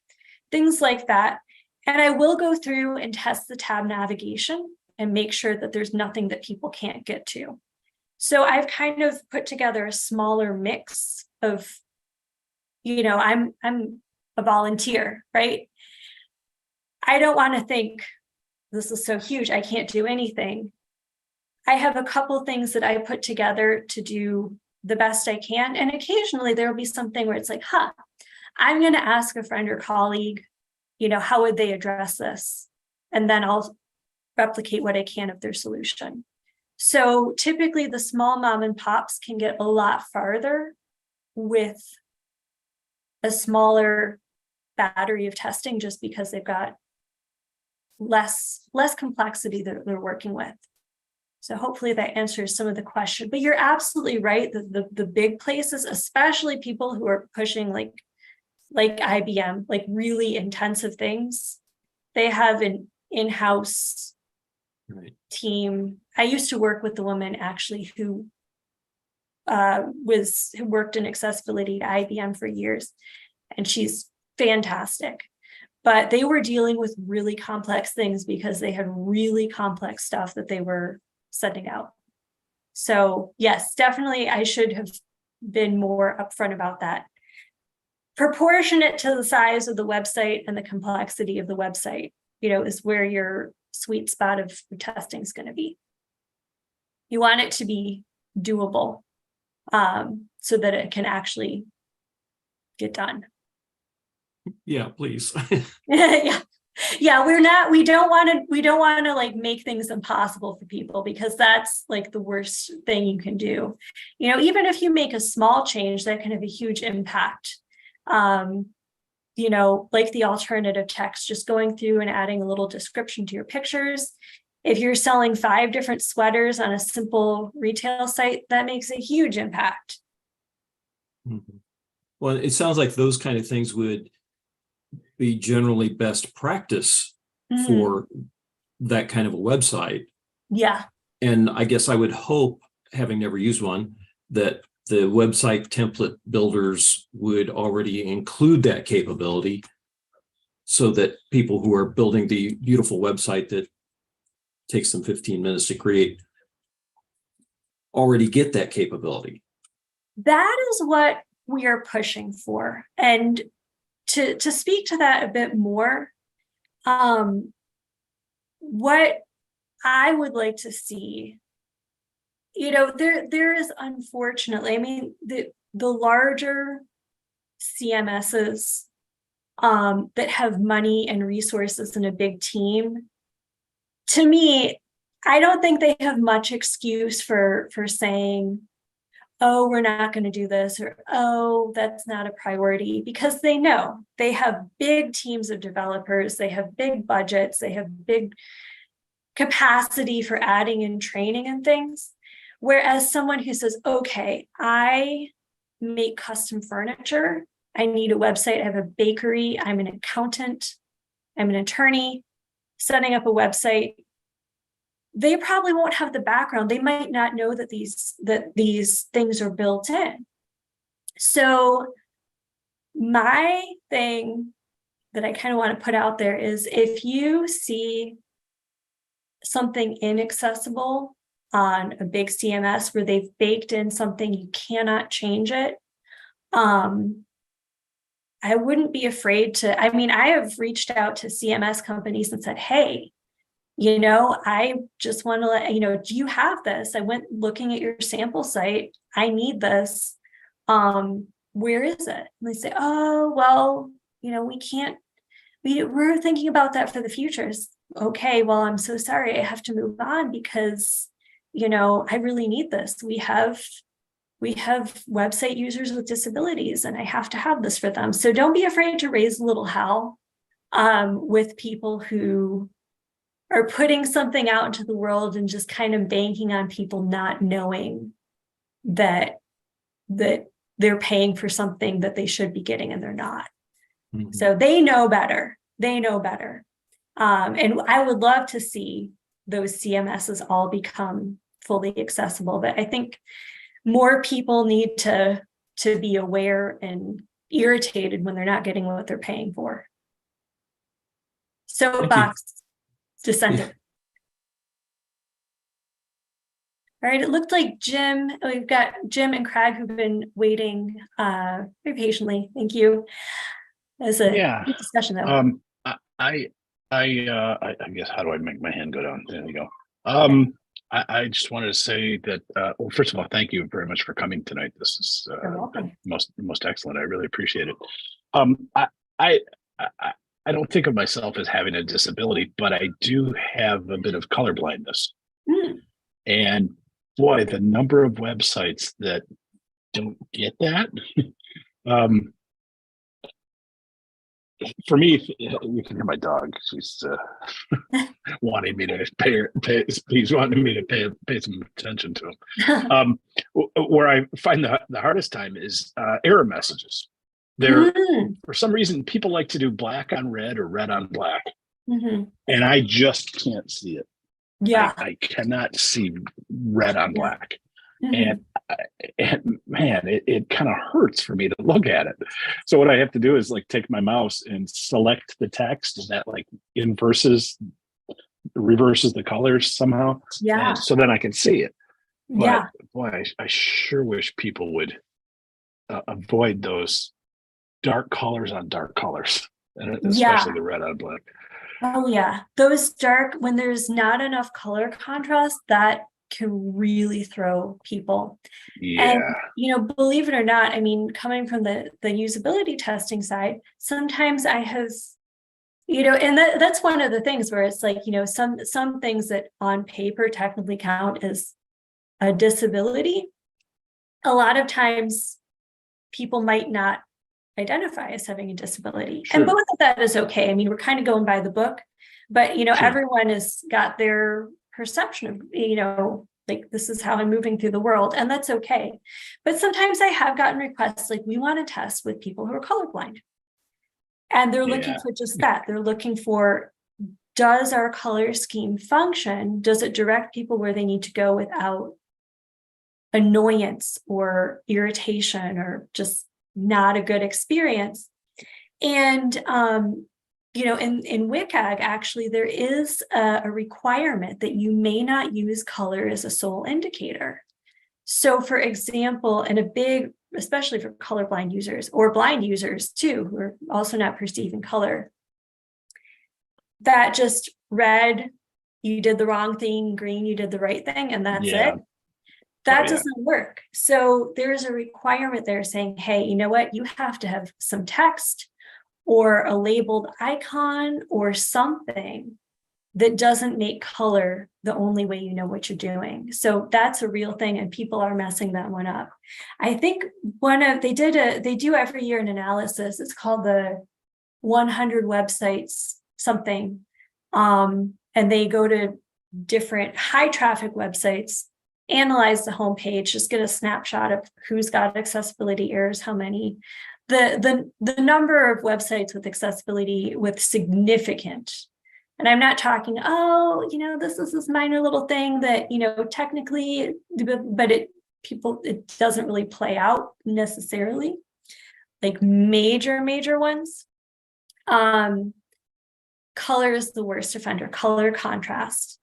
things like that. And I will go through and test the tab navigation and make sure that there's nothing that people can't get to. So I've kind of put together a smaller mix of, I'm a volunteer, right? I don't want to think this is so huge, I can't do anything. I have a couple things that I put together to do the best I can. And occasionally there will be something where it's like, I'm going to ask a friend or colleague, how would they address this? And then I'll replicate what I can of their solution. So typically the small mom and pops can get a lot farther with a smaller battery of testing just because they've got less complexity that they're working with. So hopefully that answers some of the question, but you're absolutely right that the big places, especially people who are pushing like IBM, like really intensive things, they have an in-house team. I used to work with the woman actually who worked in accessibility at IBM for years, and she's fantastic. But they were dealing with really complex things because they had really complex stuff that they were sending out. So yes, definitely I should have been more upfront about that. Proportionate to the size of the website and the complexity of the website, is where your sweet spot of testing is going to be. You want it to be doable, so that it can actually get done. Yeah, please. Yeah, we don't want to like make things impossible for people, because that's like the worst thing you can do. Even if you make a small change, that can have a huge impact. Like the alternative text, just going through and adding a little description to your pictures. If you're selling 5 different sweaters on a simple retail site, that makes a huge impact. Mm-hmm. Well, it sounds like those kind of things would be generally best practice for that kind of a website. Yeah. And I guess I would hope, having never used one, that the website template builders would already include that capability, so that people who are building the beautiful website that takes them 15 minutes to create already get that capability. That is what we are pushing for. And to speak to that a bit more, what I would like to see, there is, unfortunately, the larger CMSs that have money and resources and a big team, to me, I don't think they have much excuse for saying, oh, we're not going to do this, or, oh, that's not a priority, because they know they have big teams of developers, they have big budgets, they have big capacity for adding and training and things. Whereas someone who says, okay, I make custom furniture, I need a website, I have a bakery, I'm an accountant, I'm an attorney, setting up a website, they probably won't have the background. They might not know that these things are built in. So my thing that I kind of want to put out there is, if you see something inaccessible on a big CMS where they've baked in something, you cannot change it, I wouldn't be afraid to, I have reached out to CMS companies and said, hey, I just want to let, do you have this? I went looking at your sample site. I need this. Where is it? And they say, oh, well, we can't, we're thinking about that for the future. Okay, well, I'm so sorry. I have to move on because, I really need this. We have website users with disabilities and I have to have this for them. So don't be afraid to raise a little hell with people who are putting something out into the world and just kind of banking on people not knowing that they're paying for something that they should be getting and they're not. Mm-hmm. So they know better. And I would love to see those CMSs all become fully accessible, but I think more people need to be aware and irritated when they're not getting what they're paying for. Soapbox. Descendant. All right, it looked like we've got Jim and Craig who've been waiting very patiently. Thank you. As a good discussion though. I guess, how do I make my hand go down? There we go. I just wanted to say that, well, first of all, thank you very much for coming tonight. This is You're welcome. most excellent. I really appreciate it. Um, I, I, I, I don't think of myself as having a disability, but I do have a bit of color blindness. Mm, And boy, the number of websites that don't get that. um, for me, you can hear my dog. She's wanting me to pay. He's wanting me to pay some attention to him. Where I find the hardest time is error messages. There, for some reason, people like to do black on red or red on black, and I just can't see it. Yeah. I cannot see red on black. And man, it kind of hurts for me to look at it. So what I have to do is like take my mouse and select the text, and that like reverses the colors somehow. Yeah. And so then I can see it. But Yeah. boy, I sure wish people would avoid those dark colors on dark colors, and especially the red on black. Oh yeah. Those dark, when there's not enough color contrast, that can really throw people. Yeah. And, you know, believe it or not, I mean, coming from the usability testing side, sometimes I have, you know, and that's one of the things where it's like, you know, some things that on paper technically count as a disability, a lot of times people might not identify as having a disability. Sure. And both of that is okay. I mean, we're kind of going by the book, but, you know, Sure. everyone has got their perception of, you know, like this is how I'm moving through the world, and that's okay. But sometimes I have gotten requests like, we want to test with people who are colorblind. And they're looking for just that. They're looking for, does our color scheme function? Does it direct people where they need to go without annoyance or irritation or just not a good experience? And you know, in WCAG, actually, there is a requirement that you may not use color as a sole indicator. So, for example, in a big, especially for colorblind users or blind users too, who are also not perceiving color, that just red, you did the wrong thing, green, you did the right thing, and that's it. That doesn't work. So there's a requirement there saying, hey, you know what, you have to have some text or a labeled icon or something that doesn't make color the only way you know what you're doing. So that's a real thing, and people are messing that one up. I think they do every year an analysis. It's called the 100 websites something. And they go to different high traffic websites, analyze the homepage, just get a snapshot of who's got accessibility errors, how many. The number of websites with accessibility with significant, and I'm not talking, oh, you know, this is this minor little thing that, you know, technically, but it doesn't really play out necessarily, like major ones. Color is the worst offender, color contrast.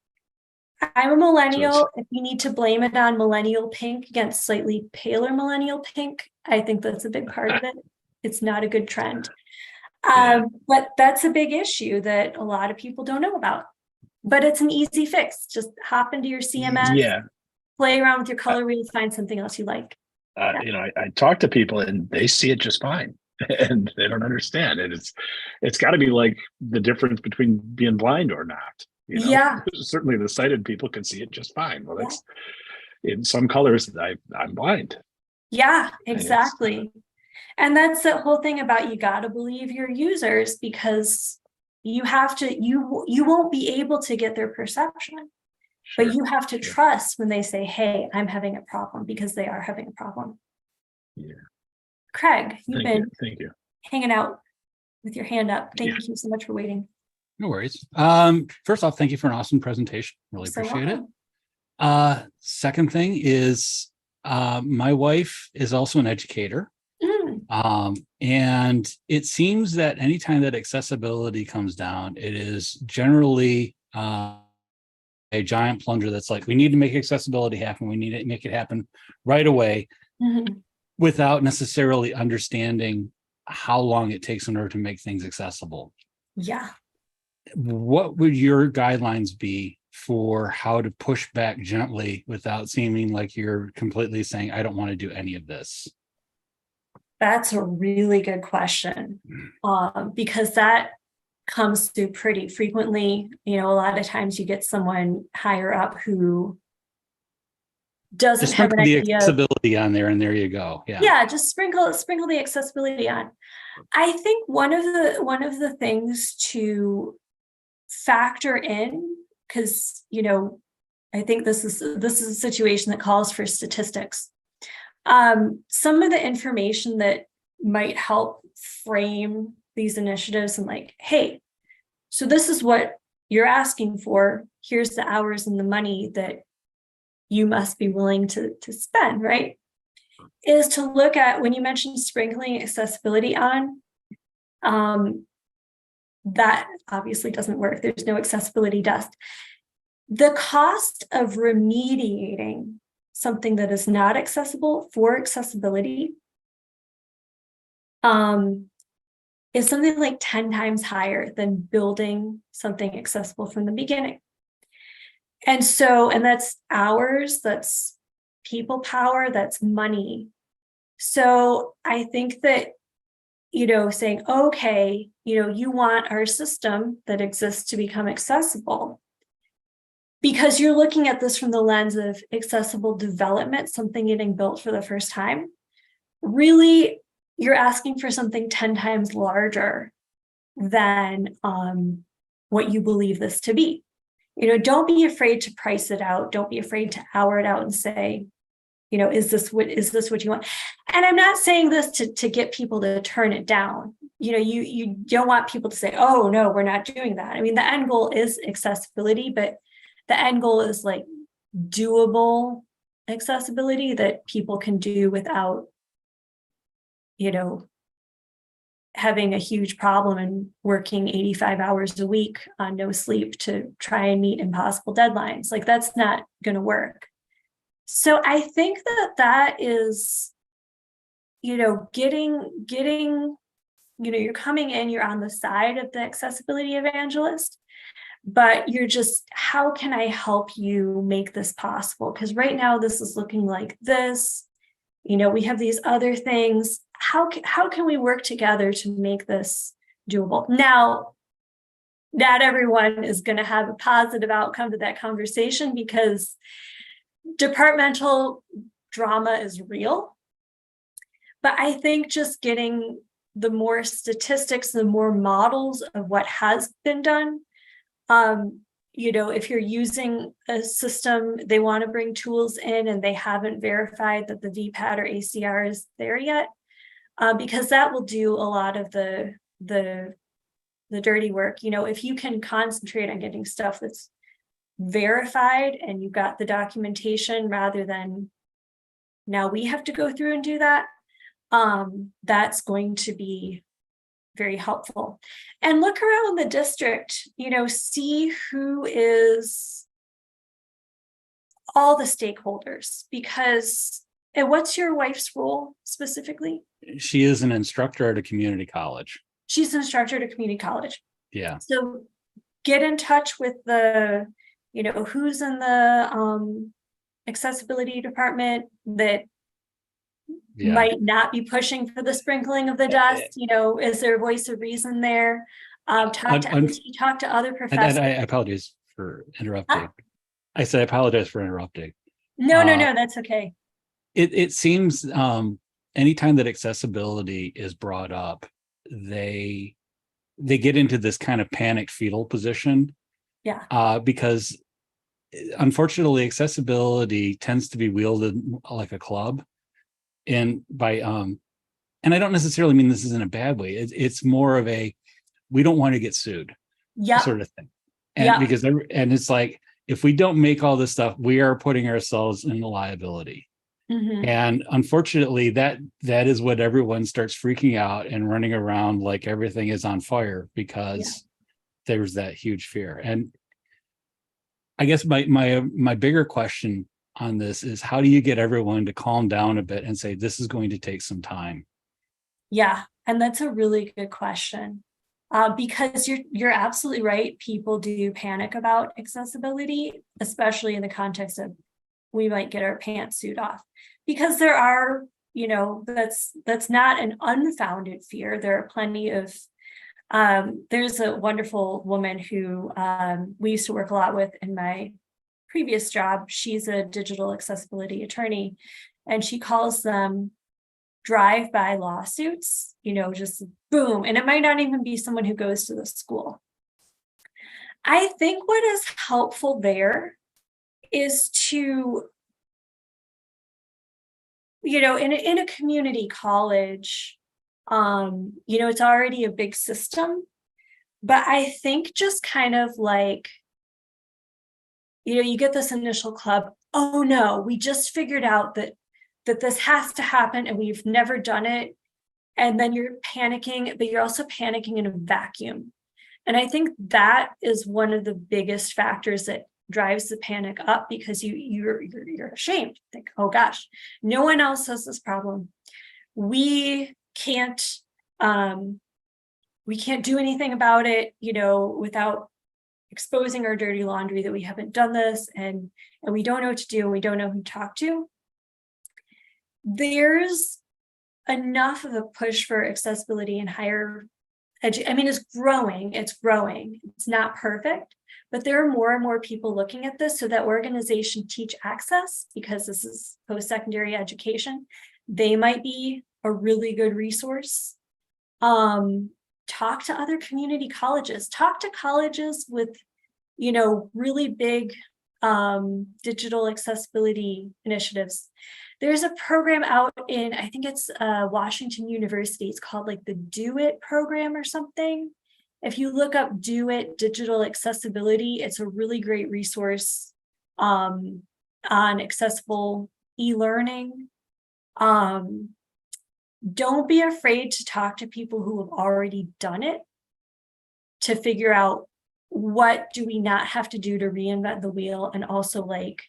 I'm a millennial. If you need to blame it on millennial pink against slightly paler millennial pink, I think that's a big part of it. It's not a good trend. But that's a big issue that a lot of people don't know about. But it's an easy fix. Just hop into your CMS, play around with your color wheel, find something else you like. You know, I talk to people and they see it just fine, and they don't understand it. It's got to be like the difference between being blind or not. You know? Certainly the sighted people can see it just fine. Well, that's in some colors I'm blind. Yeah, exactly. And that's the whole thing about, you got to believe your users, because you have to, you won't be able to get their perception, but you have to trust when they say, hey, I'm having a problem, because they are having a problem. Craig, you've been hanging out with your hand up. Thank you so much for waiting. No worries. First off, thank you for an awesome presentation. Really appreciate it. Second thing is, my wife is also an educator. And it seems that anytime that accessibility comes down, it is generally a giant plunger that's like, we need to make accessibility happen. We need to make it happen right away, without necessarily understanding how long it takes in order to make things accessible. Yeah. What would your guidelines be for how to push back gently without seeming like you're completely saying, I don't want to do any of this? That's a really good question, because that comes through pretty frequently. You know, a lot of times you get someone higher up who doesn't Just have an sprinkle the idea. accessibility on there, and there you go. Yeah, just sprinkle the accessibility on. I think one of the things to factor in, because you know, I think this is a situation that calls for statistics. Some of the information that might help frame these initiatives and like, hey, so this is what you're asking for. Here's the hours and the money that you must be willing to spend, right? Is to look at, when you mentioned sprinkling accessibility on, that obviously doesn't work. There's no accessibility dust. The cost of remediating something that is not accessible for accessibility is something like 10 times higher than building something accessible from the beginning. And that's hours, that's people power, that's money. So I think that, you know, saying, okay, you know, you want our system that exists to become accessible, because you're looking at this from the lens of accessible development, something getting built for the first time. Really, you're asking for something 10 times larger than what you believe this to be. You know, don't be afraid to price it out. Don't be afraid to hour it out and say, you know, is this what you want? And I'm not saying this to get people to turn it down. You know, you don't want people to say, oh no, we're not doing that. I mean, the end goal is accessibility, but the end goal is like doable accessibility that people can do without, you know, having a huge problem and working 85 hours a week on no sleep to try and meet impossible deadlines. Like, that's not going to work. So I think that is, you know, getting, you know, you're coming in, you're on the side of the accessibility evangelist, but you're just, how can I help you make this possible? Because right now this is looking like this, you know, we have these other things. How can we work together to make this doable? Now, not everyone is going to have a positive outcome to that conversation, because departmental drama is real. But I think just getting the more statistics, the more models of what has been done. You know, if you're using a system, they want to bring tools in and they haven't verified that the VPAT or ACR is there yet, because that will do a lot of the dirty work. You know, if you can concentrate on getting stuff that's verified and you've got the documentation, rather than now we have to go through and do that, that's going to be very helpful. And look around the district, you know, see who is all the stakeholders, because, and what's your wife's role specifically? She is an instructor at a community college. She's an instructor at a community college. Yeah. So get in touch with the, you know, who's in the accessibility department that might not be pushing for the sprinkling of the dust. You know, is there a voice of reason there? Talk to IT, talk to other professors. I apologize for interrupting. I said I apologize for interrupting. No, that's okay. It seems anytime that accessibility is brought up, they get into this kind of panicked fetal position. Yeah. Because unfortunately, accessibility tends to be wielded like a club. And by and I don't necessarily mean this is in a bad way. It's more of a, we don't want to get sued, sort of thing. And because it's like, if we don't make all this stuff, we are putting ourselves in a liability. Mm-hmm. And unfortunately, that is what everyone starts freaking out and running around like everything is on fire, because there's that huge fear. And I guess my bigger question on this is, how do you get everyone to calm down a bit and say, this is going to take some time? Yeah, and that's a really good question. Because you're absolutely right. People do panic about accessibility, especially in the context of we might get our pantsuit off, because there are, that's not an unfounded fear. There are plenty of, there's a wonderful woman who we used to work a lot with in my previous job. She's a digital accessibility attorney, and she calls them drive-by lawsuits, just boom. And it might not even be someone who goes to the school. I think what is helpful there is to, in a community college, it's already a big system, but I think just kind of like, you get this initial club, oh no, we just figured out that this has to happen and we've never done it. And then you're panicking, but you're also panicking in a vacuum. And I think that is one of the biggest factors that drives the panic up, because you're ashamed. Think, oh gosh, no one else has this problem. We can't do anything about it, without exposing our dirty laundry that we haven't done this, and we don't know what to do, and we don't know who to talk to. There's enough of a push for accessibility in higher education. It's growing. It's not perfect, but there are more and more people looking at this, so that organization Teach Access, because this is post-secondary education, they might be a really good resource. Talk to other community colleges, talk to colleges with, really big digital accessibility initiatives. There's a program out in, I think it's Washington University. It's called like the Do It program or something. If you look up Do It Digital Accessibility, it's a really great resource on accessible e-learning. Don't be afraid to talk to people who have already done it to figure out what do we not have to do to reinvent the wheel, and also like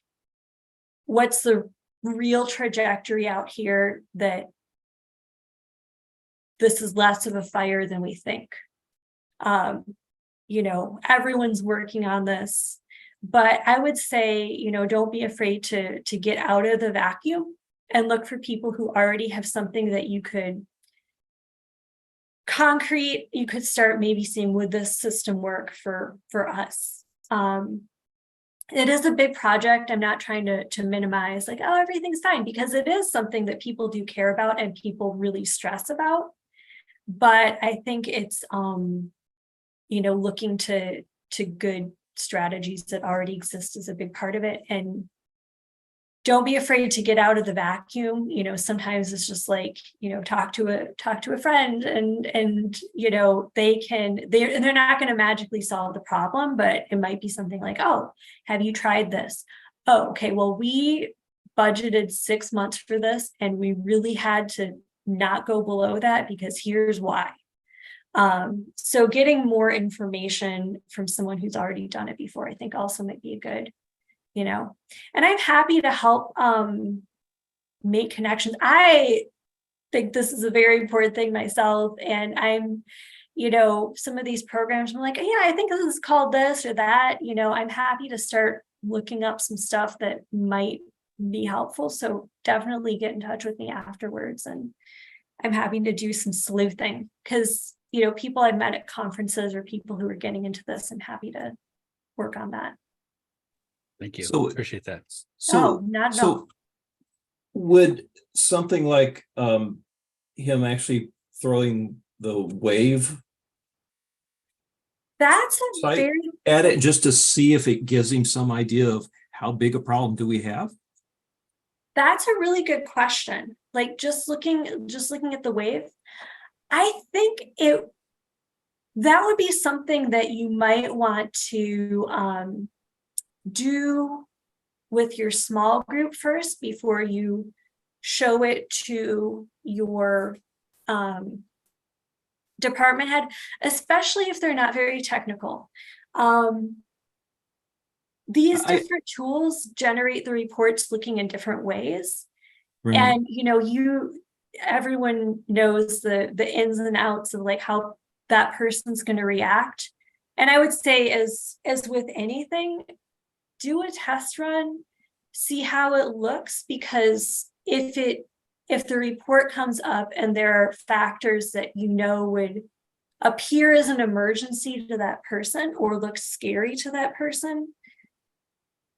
what's the real trajectory out here that this is less of a fire than we think. Everyone's working on this, but I would say, don't be afraid to get out of the vacuum and look for people who already have something that you could start maybe seeing, would this system work for us? It is a big project. I'm not trying to minimize like, oh, everything's fine, because it is something that people do care about and people really stress about. But I think it's, looking to good strategies that already exist is a big part of it. And don't be afraid to get out of the vacuum. Sometimes it's just like, talk to a friend, and they're not going to magically solve the problem, but it might be something like, oh, have you tried this? Oh, okay, well, we budgeted 6 months for this, and we really had to not go below that because here's why. So getting more information from someone who's already done it before, I think also might be a good, and I'm happy to help make connections. I think this is a very important thing myself. And I'm, some of these programs, I'm like, yeah, I think this is called this or that, I'm happy to start looking up some stuff that might be helpful. So definitely get in touch with me afterwards. And I'm happy to do some sleuthing, because, people I've met at conferences or people who are getting into this, I'm happy to work on that. Thank you. So- Appreciate that. So would something like him actually throwing the wave That's a site very at it just to see if it gives him some idea of how big a problem do we have? That's a really good question. Like just looking at the wave, I think that would be something that you might want to do with your small group first before you show it to your department head, especially if they're not very technical. These different tools generate the reports looking in different ways. Right. And everyone knows the ins and outs of like how that person's going to react. And I would say, as with anything, do a test run, see how it looks, because if the report comes up and there are factors that would appear as an emergency to that person or look scary to that person,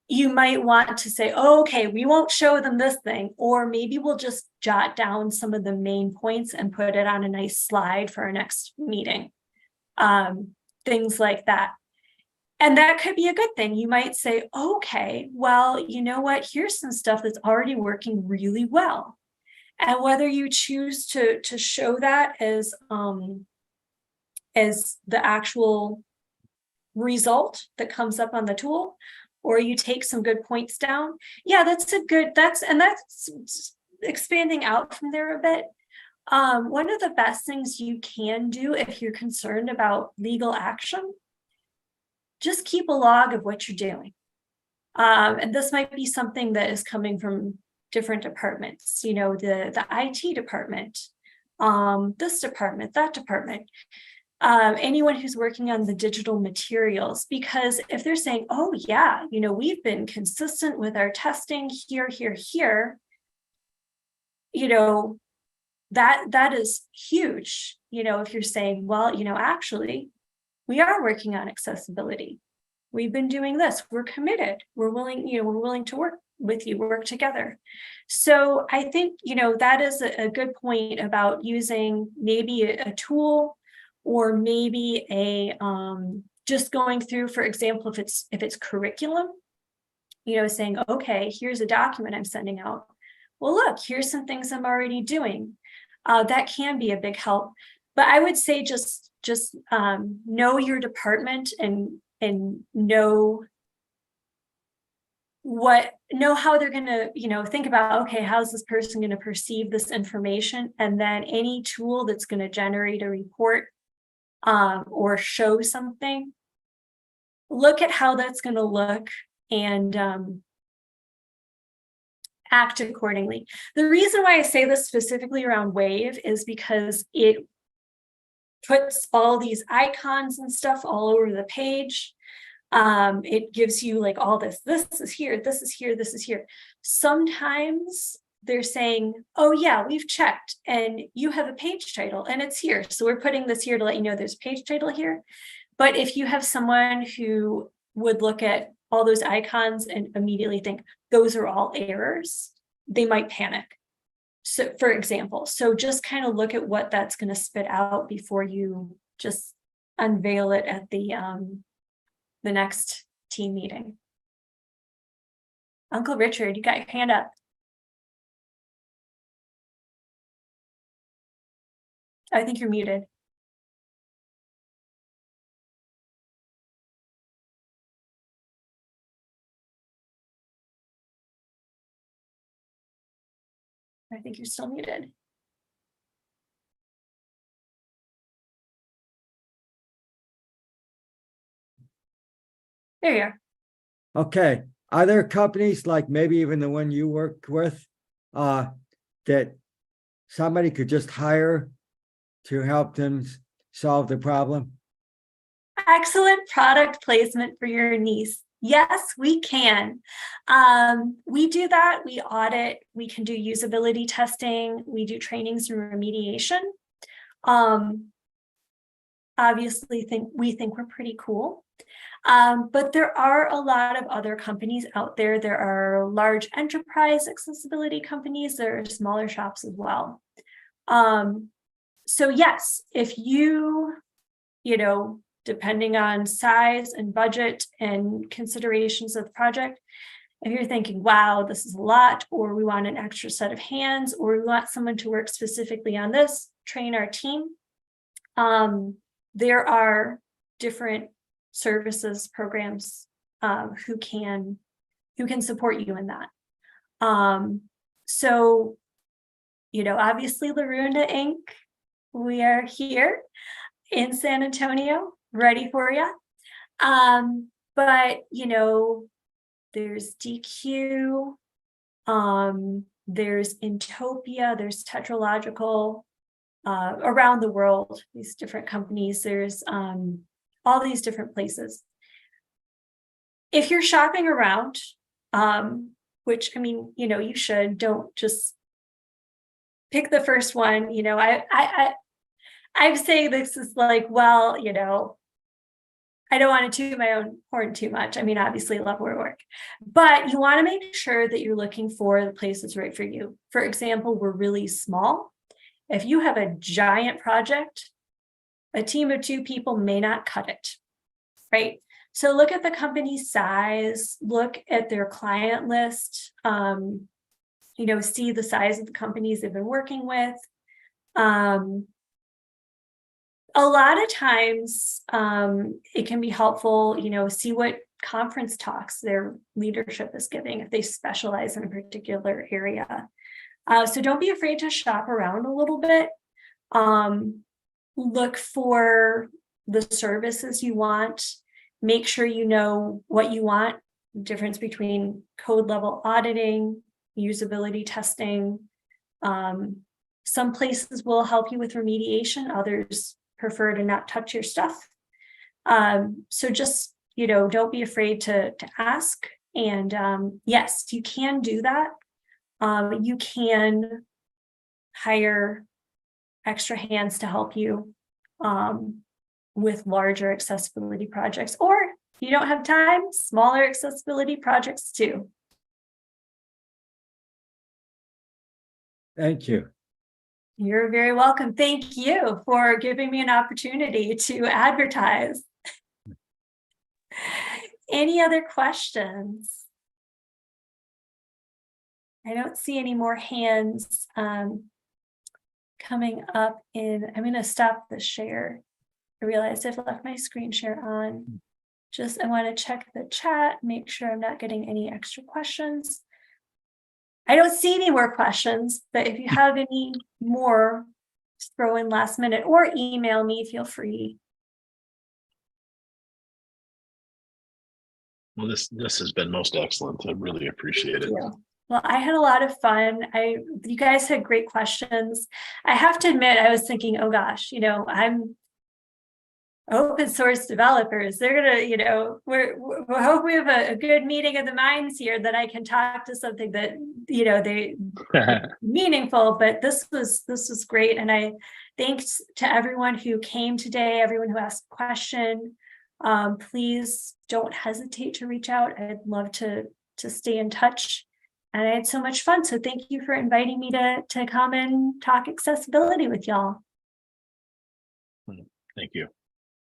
you might want to say, oh, okay, we won't show them this thing, or maybe we'll just jot down some of the main points and put it on a nice slide for our next meeting. Things like that. And that could be a good thing. You might say, okay, well, you know what? Here's some stuff that's already working really well. And whether you choose to show that as the actual result that comes up on the tool, or you take some good points down, yeah, that's expanding out from there a bit. One of the best things you can do if you're concerned about legal action, just keep a log of what you're doing. And this might be something that is coming from different departments, the IT department, this department, that department, anyone who's working on the digital materials, because if they're saying, oh yeah, we've been consistent with our testing here, that is huge. If you're saying, well, actually, we are working on accessibility. We've been doing this. We're committed. We're willing to work with you, work together. So I think, that is a good point about using maybe a tool, or maybe just going through, for example, if it's curriculum, saying, okay, here's a document I'm sending out. Well, look, here's some things I'm already doing. That can be a big help. But I would say just know your department and know how they're going to, think about, okay, how's this person going to perceive this information? And then any tool that's going to generate a report or show something, look at how that's going to look and act accordingly. The reason why I say this specifically around Wave is because it puts all these icons and stuff all over the page. It gives you like all this is here, this is here, this is here. Sometimes they're saying, oh yeah, we've checked and you have a page title and it's here. So we're putting this here to let you know there's a page title here. But if you have someone who would look at all those icons and immediately think those are all errors, they might panic. So for example, so just kind of look at what that's going to spit out before you just unveil it at the next team meeting. Uncle Richard, you got your hand up. I think you're muted. I think you're still muted. There you are. Okay. Are there companies like maybe even the one you work with that somebody could just hire to help them solve the problem? Excellent product placement for your niece. Yes, we can. We do that. We audit. We can do usability testing. We do trainings and remediation. Obviously, we think we're pretty cool. But there are a lot of other companies out there. There are large enterprise accessibility companies. There are smaller shops as well. So yes, if you depending on size and budget and considerations of the project, if you're thinking, wow, this is a lot, or we want an extra set of hands, or we want someone to work specifically on this, train our team. There are different services programs who can support you in that. So, obviously Larunda Inc., we are here in San Antonio, ready for you. But, there's DQ, there's Intopia, there's Tetralogical, around the world, these different companies, there's all these different places. If you're shopping around, which I mean, you know, you should, don't just pick the first one. You know, I'm saying this is like, well, you know, I don't want to toot my own horn too much. I mean, obviously, I love where I work, but you want to make sure that you're looking for the place that's right for you. For example, we're really small. If you have a giant project, a team of 2 people may not cut it, right? So look at the company size, look at their client list, you know, see the size of the companies they've been working with. A lot of times it can be helpful, you know, see what conference talks their leadership is giving if they specialize in a particular area. So don't be afraid to shop around a little bit. Look for the services you want. Make sure you know what you want, the difference between code level auditing, usability testing. Some places will help you with remediation, others prefer to not touch your stuff. So just, you know, don't be afraid to ask. And yes, you can do that. You can hire extra hands to help you with larger accessibility projects, or if you don't have time, smaller accessibility projects too. Thank you. You're very welcome. Thank you for giving me an opportunity to advertise. Any other questions? I don't see any more hands coming up in, I'm going to stop the share. I realized I've left my screen share on. Just, I want to check the chat, make sure I'm not getting any extra questions. I don't see any more questions, but if you have any more, just throw in last minute or email me, feel free. Well, this has been most excellent. I really appreciate it. Well, I had a lot of fun. You guys had great questions. I have to admit, I was thinking, oh gosh, you know, I'm open source developers. They're gonna, you know, we hope we have a good meeting of the minds here, that I can talk to something that, you know, they meaningful. But this was great, and I thanks to everyone who came today, everyone who asked a question. Please don't hesitate to reach out. I'd love to stay in touch. And I had so much fun. So thank you for inviting me to come and talk accessibility with y'all. Thank you.